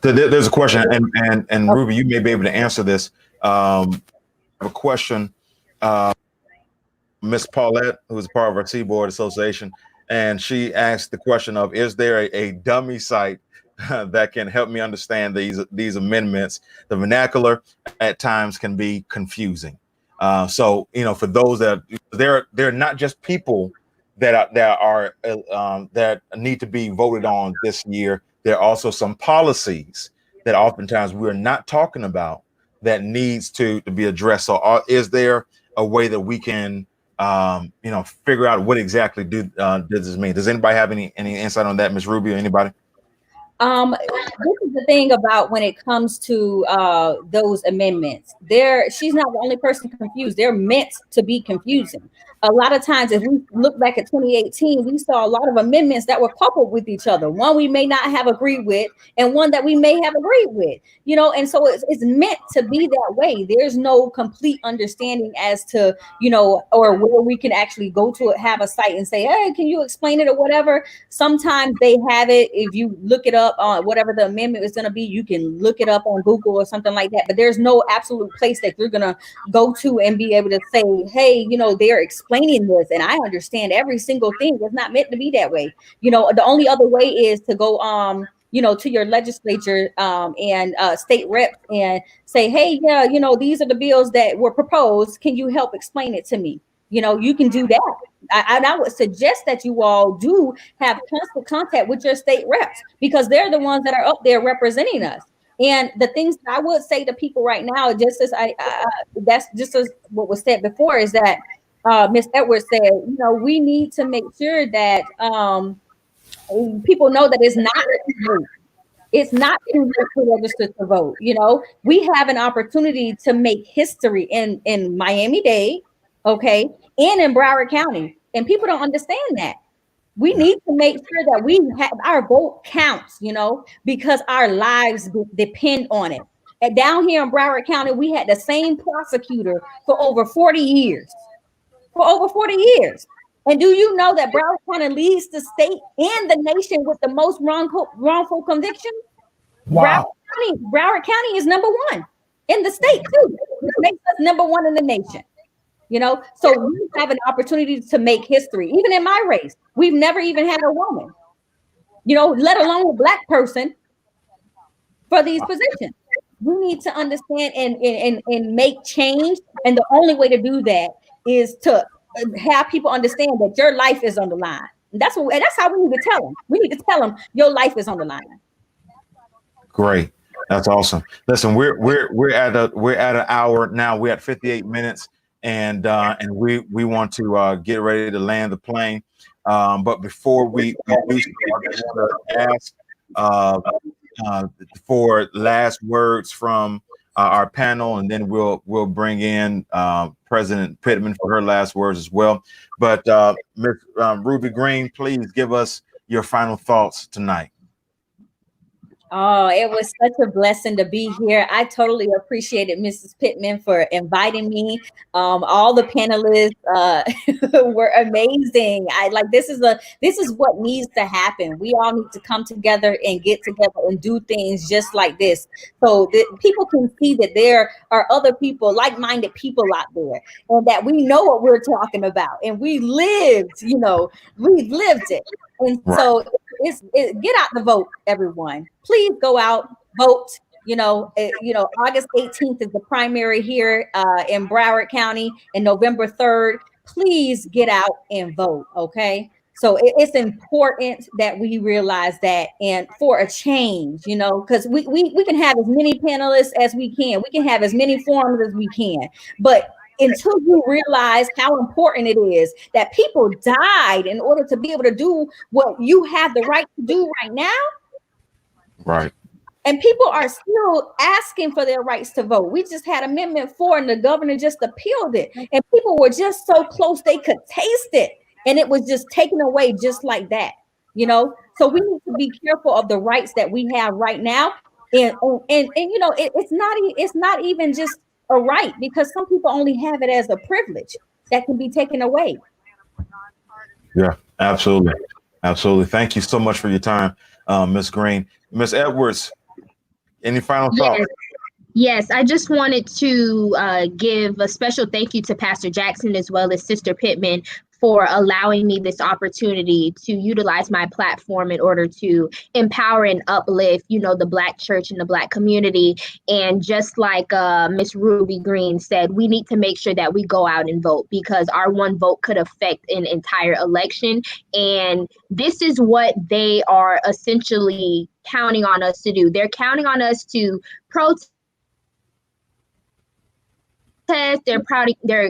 there's a question, and Ruby, you may be able to answer this. A question. Miss Paulette, who's a part of our Seaboard Association, and she asked the question of, is there a dummy site that can help me understand these amendments? The vernacular at times can be confusing. So, you know, for those that they're not just people that need to be voted on this year. There are also some policies that oftentimes we're not talking about that needs to be addressed. So is there a way that we can figure out what exactly does this mean? Does anybody have any insight on that, Ms. Ruby, or anybody? This is the thing about when it comes to those amendments. She's not the only person confused. They're meant to be confusing. A lot of times, if we look back at 2018, we saw a lot of amendments that were coupled with each other. One we may not have agreed with, and one that we may have agreed with. You know, and so it's meant to be that way. There's no complete understanding as to, or where we can actually go to it, have a site and say, hey, can you explain it or whatever. Sometimes they have it. If you look it up on whatever the amendment is going to be, you can look it up on Google or something like that. But there's no absolute place that you're going to go to and be able to say, hey, they're explaining this and I understand every single thing. It's not meant to be that way. The only other way is to go to your legislature and state reps and say, hey, yeah, these are the bills that were proposed. Can you help explain it to me? You can do that. I would suggest that you all do have constant contact with your state reps, because they're the ones that are up there representing us. And the things that I would say to people right now, just as that's just as what was said before, is that Ms. Edwards said, we need to make sure that people know that it's not too late. It's not too late to register to vote. We have an opportunity to make history in Miami-Dade, okay, and in Broward County. And people don't understand that. We need to make sure that we have our vote counts, because our lives depend on it. And down here in Broward County, we had the same prosecutor for over 40 years. And do you know that Broward County leads the state and the nation with the most wrongful convictions? Wow. Broward County is number one in the state too, which makes us number one in the nation. So we have an opportunity to make history. Even in my race, we've never even had a woman, let alone a Black person for these positions. We need to understand and make change. And the only way to do that is to have people understand that your life is on the line. And that's how we need to tell them. We need to tell them your life is on the line. Great. That's awesome. Listen, we're at an hour now. We're at 58 minutes. And we want to get ready to land the plane. But before we do so, I just want to ask for last words from our panel, and then we'll bring in President Pittman for her last words as well. But Ms. Ruby Green, please give us your final thoughts tonight. Oh, it was such a blessing to be here. I totally appreciated Mrs. Pittman for inviting me. All the panelists were amazing. I like this is what needs to happen. We all need to come together and get together and do things just like this, so that people can see that there are other people, like-minded people out there, and that we know what we're talking about, and we've lived it, and Right. so get out the vote, everyone. Please go out, vote. August 18th is the primary here in Broward County, and November 3rd. Please get out and vote. Okay. So it's important that we realize that, and for a change, because we can have as many panelists as we can. We can have as many forums as we can. But until you realize how important it is that people died in order to be able to do what you have the right to do right now. Right. And people are still asking for their rights to vote. We just had Amendment 4 and the governor just appealed it. And people were just so close they could taste it. And it was just taken away just like that. So we need to be careful of the rights that we have right now. And it's not even just a right, because some people only have it as a privilege that can be taken away. Yeah, absolutely. Absolutely. Thank you so much for your time, Ms. Green. Ms. Edwards, any final thoughts? Yes, I just wanted to give a special thank you to Pastor Jackson as well as Sister Pittman for allowing me this opportunity to utilize my platform in order to empower and uplift, the Black church and the Black community. And just like Miss Ruby Green said, we need to make sure that we go out and vote, because our one vote could affect an entire election. And this is what they are essentially counting on us to do. They're counting on us to protest. They're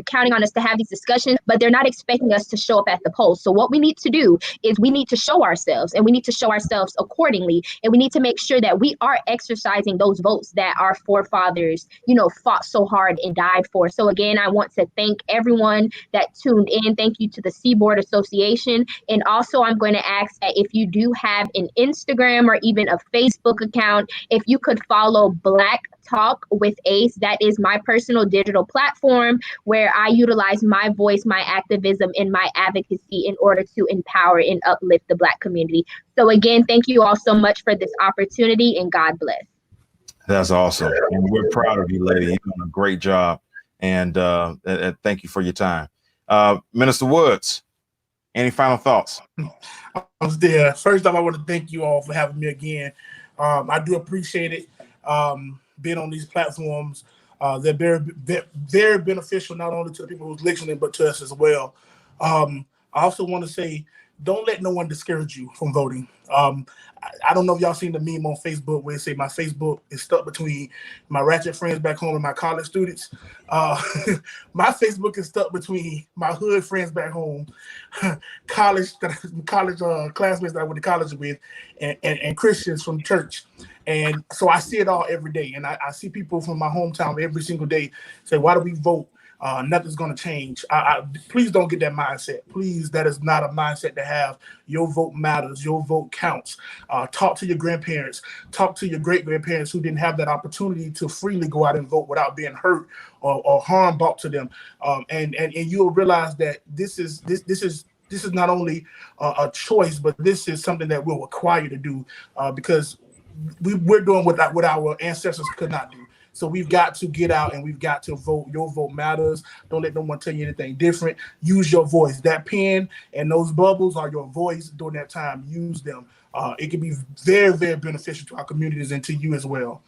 counting on us to have these discussions, but they're not expecting us to show up at the polls. So what we need to do is we need to show ourselves, and we need to show ourselves accordingly. And we need to make sure that we are exercising those votes that our forefathers, fought so hard and died for. So again, I want to thank everyone that tuned in. Thank you to the Seaboard Association. And also I'm going to ask that if you do have an Instagram or even a Facebook account, if you could follow Black Talk with Ace. That is my personal digital platform where I utilize my voice, my activism, and my advocacy in order to empower and uplift the Black community. So again, thank you all so much for this opportunity, and God bless. That's awesome. And we're proud of you, lady. You're doing a great job. And thank you for your time. Minister Woods, any final thoughts? I was there. First off, I want to thank you all for having me again. I do appreciate it. Being on these platforms, they're very, very beneficial, not only to the people who's listening, but to us as well. I also want to say, don't let no one discourage you from voting. I don't know if y'all seen the meme on Facebook where it say my Facebook is stuck between my ratchet friends back home and my college students. My Facebook is stuck between my hood friends back home, college classmates that I went to college with, and Christians from church. And so I see it all every day. And I see people from my hometown every single day say, why do we vote? Nothing's going to change. Please don't get that mindset. Please, that is not a mindset to have. Your vote matters. Your vote counts. Talk to your grandparents. Talk to your great-grandparents who didn't have that opportunity to freely go out and vote without being hurt or harm brought to them. And you'll realize that this is not only a choice, but this is something that we're required to do because we're doing what our ancestors could not do. So we've got to get out and we've got to vote. Your vote matters. Don't let no one tell you anything different. Use your voice. That pen and those bubbles are your voice during that time. Use them. It can be very, very beneficial to our communities and to you as well.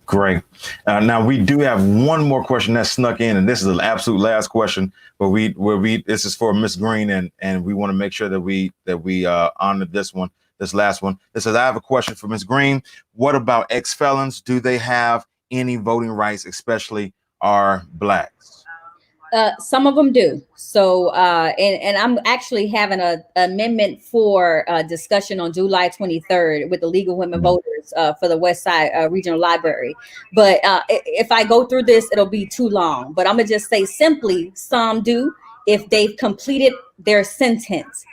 Great. Now we do have one more question that snuck in, and this is the absolute last question. But this is for Ms. Green, and we want to make sure that we honor this one. This last one. This says, I have a question for Ms. Green. What about ex-felons? Do they have any voting rights, especially our Blacks? Some of them do. So, and I'm actually having an amendment for discussion on July 23rd with the League of Women Voters for the West Side Regional Library. But if I go through this, it'll be too long. But I'm going to just say simply, some do if they've completed their sentence.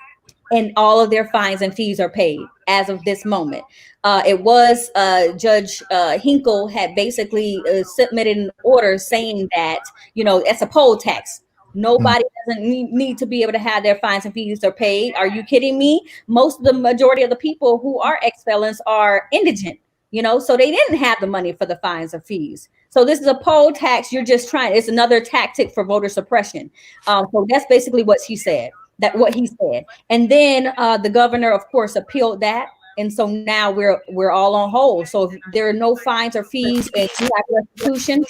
and all of their fines and fees are paid as of this moment. It was Judge Hinkle had basically submitted an order saying that, you know, it's a poll tax. Nobody doesn't need to be able to have their fines and fees are paid. Are you kidding me? Most of the majority of the people who are ex-felons are indigent, you know, so they didn't have the money for the fines or fees. So this is a poll tax. You're just trying, it's another tactic for voter suppression. So that's basically what he said. And then the governor, of course, appealed that. And so now we're all on hold. So if there are no fines or fees and you have restitution,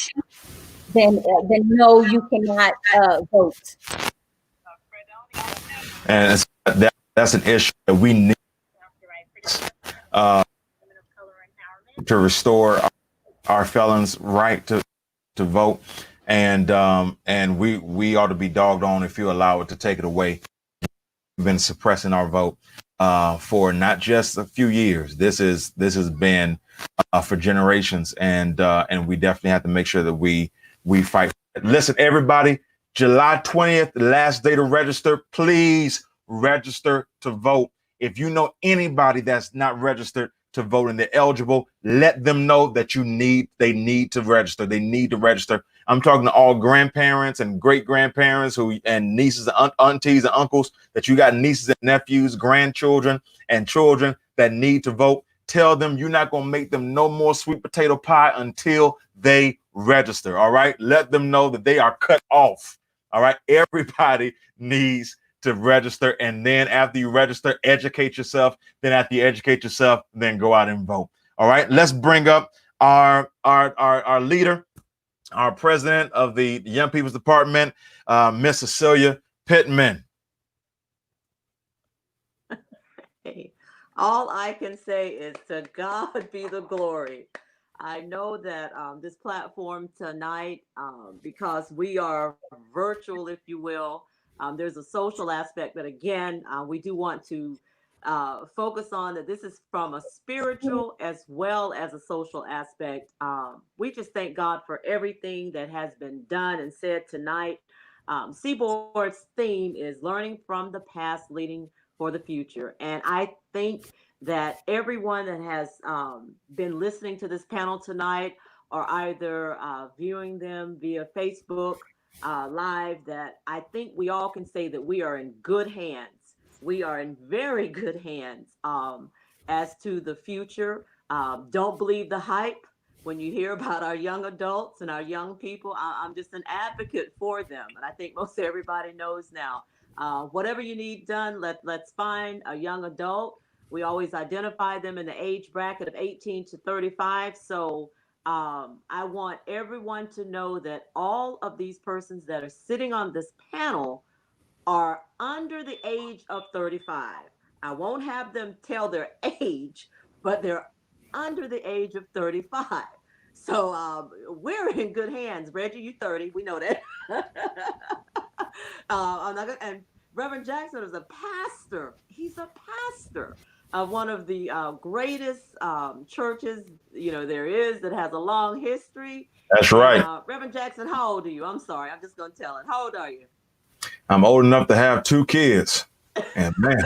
then no, you cannot vote. And that's an issue that we need to restore our felons' right to vote, and we ought to be dogged on if you allow it to take it away. We've been suppressing our vote for not just a few years. This has been for generations, and we definitely have to make sure that we fight. Listen, everybody, July 20th, the last day to register. Please register to vote. If you know anybody that's not registered to vote and they're eligible, let them know that they need to register. They need to register. I'm talking to all grandparents and great grandparents and nieces and aunties and uncles, that you got nieces and nephews, grandchildren and children that need to vote. Tell them you're not going to make them no more sweet potato pie until they register. All right. Let them know that they are cut off. All right. Everybody needs to register. And then after you register, educate yourself. Then after you educate yourself, then go out and vote. All right. Let's bring up our leader, our president of the Young People's Department, Miss Cecilia Pittman. Hey, all I can say is to God be the glory. I know that this platform tonight, because we are virtual, if you will, there's a social aspect that, again, we do want to focus on, that this is from a spiritual as well as a social aspect. We just thank God for everything that has been done and said tonight. Seaboard's theme is learning from the past, leading for the future. And I think that everyone that has been listening to this panel tonight, or either viewing them via Facebook Live, that I think we all can say that we are in good hands. We are in very good hands as to the future. Don't believe the hype when you hear about our young adults and our young people. I'm just an advocate for them. And I think most everybody knows now. Whatever you need done, let's find a young adult. We always identify them in the age bracket of 18 to 35. So I want everyone to know that all of these persons that are sitting on this panel are under the age of 35. I won't have them tell their age, but they're under the age of 35. So we're in good hands. Reggie, you 30. We know that. And Reverend Jackson is a pastor. He's a pastor of one of the greatest churches, there is, that has a long history. That's right. Reverend Jackson, how old are you? I'm sorry. I'm just going to tell it. How old are you? I'm old enough to have 2 kids. And man,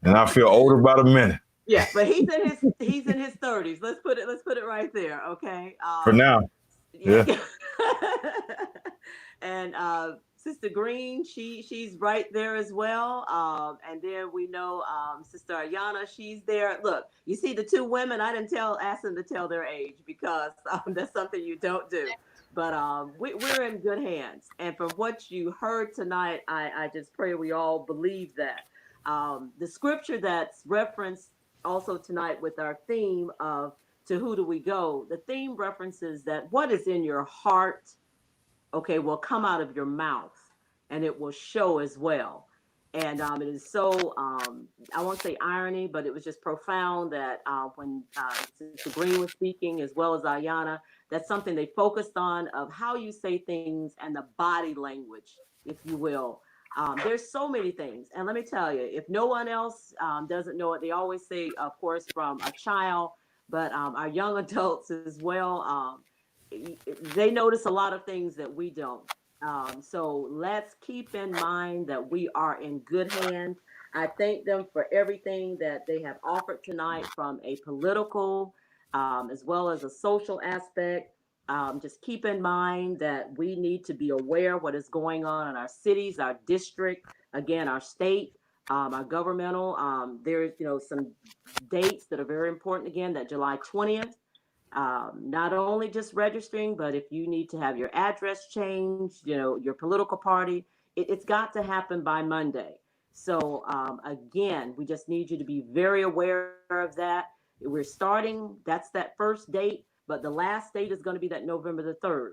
and I feel older by the minute. Yeah, but he's in his 30s. Let's put it right there, okay? For now. Yeah. And Sister Green, she's right there as well. And then we know Sister Aiyana, she's there. Look, you see the 2 women. I didn't ask them to tell their age, because that's something you don't do. But we're in good hands. And from what you heard tonight, I just pray we all believe that. The scripture that's referenced also tonight with our theme of to who do we go, the theme references that what is in your heart, okay, will come out of your mouth, and it will show as well. And it is so, I won't say irony, but it was just profound that when Sister Green was speaking, as well as Aiyana, that's something they focused on, of how you say things and the body language, if you will. There's so many things. And let me tell you, if no one else doesn't know it, they always say, of course, from a child, but our young adults as well, they notice a lot of things that we don't. So let's keep in mind that we are in good hands. I thank them for everything that they have offered tonight from a political as well as a social aspect. Just keep in mind that we need to be aware of what is going on in our cities, our district, again, our state, our governmental. There's, some dates that are very important. Again, that July 20th. Not only just registering, but if you need to have your address changed, your political party, it's got to happen by Monday. So again, we just need you to be very aware of that. We're starting, that's that first date, but the last date is going to be that November the 3rd.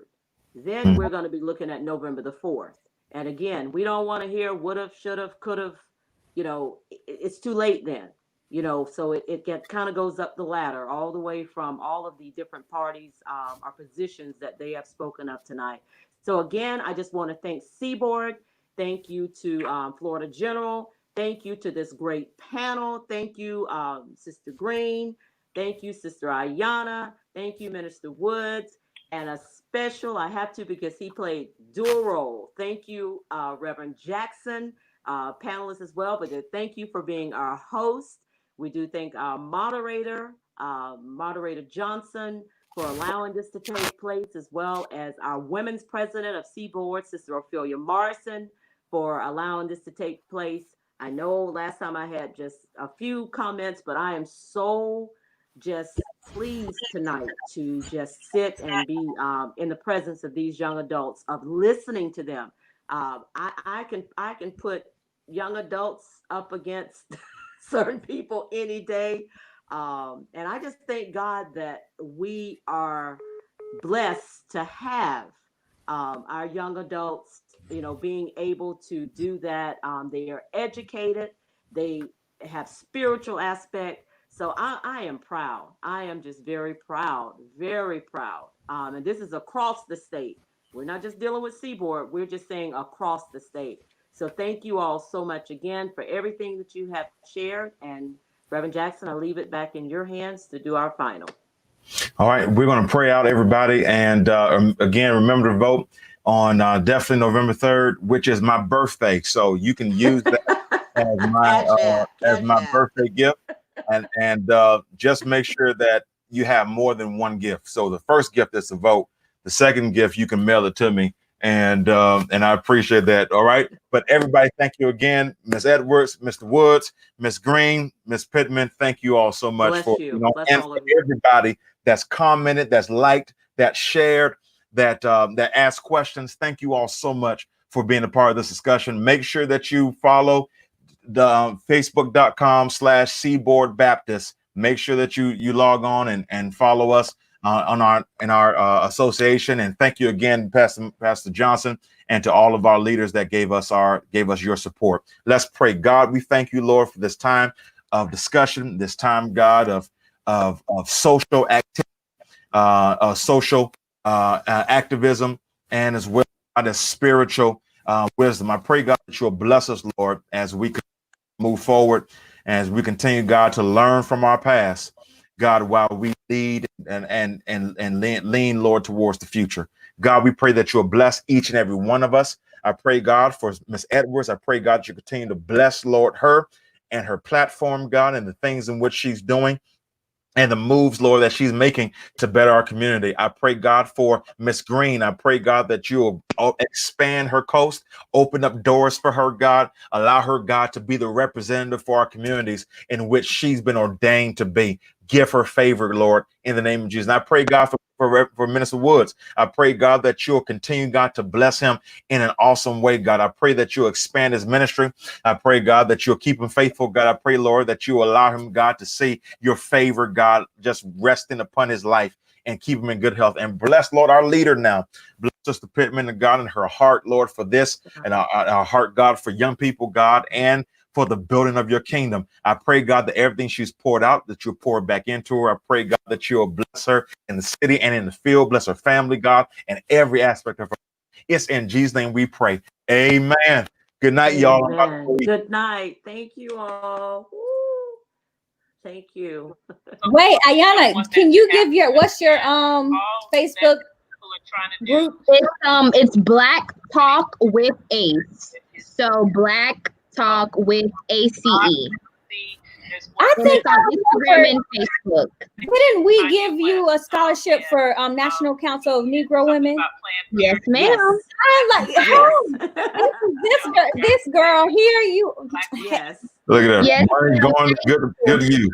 Then we're going to be looking at November the 4th. And again, we don't want to hear would have, should have, could have, it's too late then. So it kind of goes up the ladder all the way from all of the different parties or positions that they have spoken of tonight. So again, I just want to thank Seaboard. Thank you to Florida General. Thank you to this great panel. Thank you, Sister Green. Thank you, Sister Aiyana. Thank you, Minister Woods. And a special, I have to because he played dual role. Thank you, Reverend Jackson, panelist as well. But thank you for being our host. We do thank our moderator, Moderator Johnson, for allowing this to take place, as well as our women's president of Seaboard, Sister Ophelia Morrison, for allowing this to take place. I know last time I had just a few comments, but I am so just pleased tonight to just sit and be in the presence of these young adults, of listening to them. I can put young adults up against certain people any day. And I just thank God that we are blessed to have our young adults, being able to do that. They are educated. They have spiritual aspect. So I am proud. I am just very proud, very proud. And this is across the state. We're not just dealing with Seaboard. We're just saying across the state. So thank you all so much again for everything that you have shared. And Reverend Jackson, I'll leave it back in your hands to do our final. All right, we're going to pray out, everybody. And again, remember to vote on definitely November 3rd, which is my birthday. So you can use that as my birthday gift. And just make sure that you have more than one gift. So the first gift is to vote. The second gift, you can mail it to me. And I appreciate that. All right. But everybody, thank you again. Ms. Edwards, Mr. Woods, Ms. Green, Ms. Pittman, thank you all so much for and for everybody that's commented, that's liked, that shared, that asked questions. Thank you all so much for being a part of this discussion. Make sure that you follow the facebook.com/Seaboard Baptist. Make sure that you log on and follow us in our association. And thank you again, Pastor Johnson, and to all of our leaders that gave us your support. Let's pray. God, we thank you, Lord, for this time of discussion, this time, God, of social activity, social activism, and as well as spiritual wisdom. I pray, God, that you'll bless us, Lord, as we move forward, as we continue, God, to learn from our past, God, while we lead and lean, Lord, towards the future. God, we pray that you'll bless each and every one of us. I pray, God, for Ms. Edwards. I pray, God, that you continue to bless, Lord, her and her platform, God, and the things in which she's doing, and the moves, Lord, that she's making to better our community. I pray, God, for Miss Green. I pray, God, that you'll expand her coast, open up doors for her, God, allow her, God, to be the representative for our communities in which she's been ordained to be. Give her favor, Lord, in the name of Jesus. And I pray, God, for Minister Woods. I pray, God, that you'll continue, God, to bless him in an awesome way, God. I pray that you'll expand his ministry. I pray, God, that you'll keep him faithful, God. I pray, Lord, that you allow him, God, to see your favor, God, just resting upon his life and keep him in good health. And bless, Lord, our leader now. Bless Sister Pittman, and God, in her heart, Lord, for this, and our heart, God, for young people, God, and for the building of your kingdom. I pray, God, that everything she's poured out, that you'll pour back into her. I pray, God, that you'll bless her in the city and in the field. Bless her family, God, and every aspect of her. It's in Jesus' name we pray. Amen. Good night, y'all. Good night. Thank you all. Woo. Thank you. Wait, Aiyana, can you give what's your Facebook group? It's Black Talk with Ace. So Black Talk with ACE. I And think it's on Instagram and Facebook. didn't we give you a scholarship for National Council of Negro Women? Yes, ma'am. Yes. I'm like, how this girl here? You Yes. Look at that. Yes, Money ma'am. going good to you.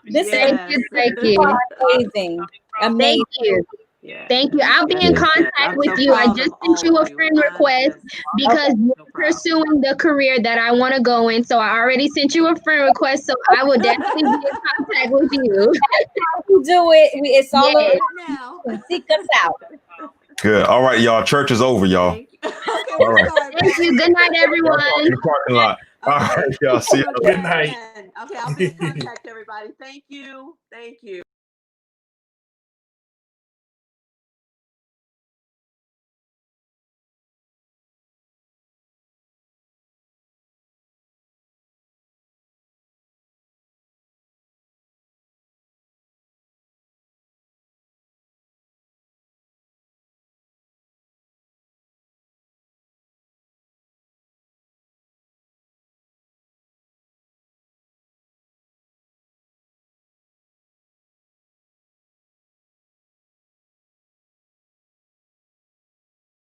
this Yes. Thank you. is amazing. Amazing. Thank you. Yeah. Thank you. I'll be in That's- contact I'm with so you. I proud just of all sent you a of friend I'm request just because you're so proud. pursuing the career that I want to go in. So I already sent you a friend request. So I will definitely be in contact with you. You do it. It's all Yes. over. Now. Seek us out. Good. All right, y'all. Church is over, y'all. Thank you. Okay, All right. Thank you. Good night, everyone. In the parking lot. All right, y'all. See you. Good night. Okay, I'll be in contact, everybody. Thank you. Thank you.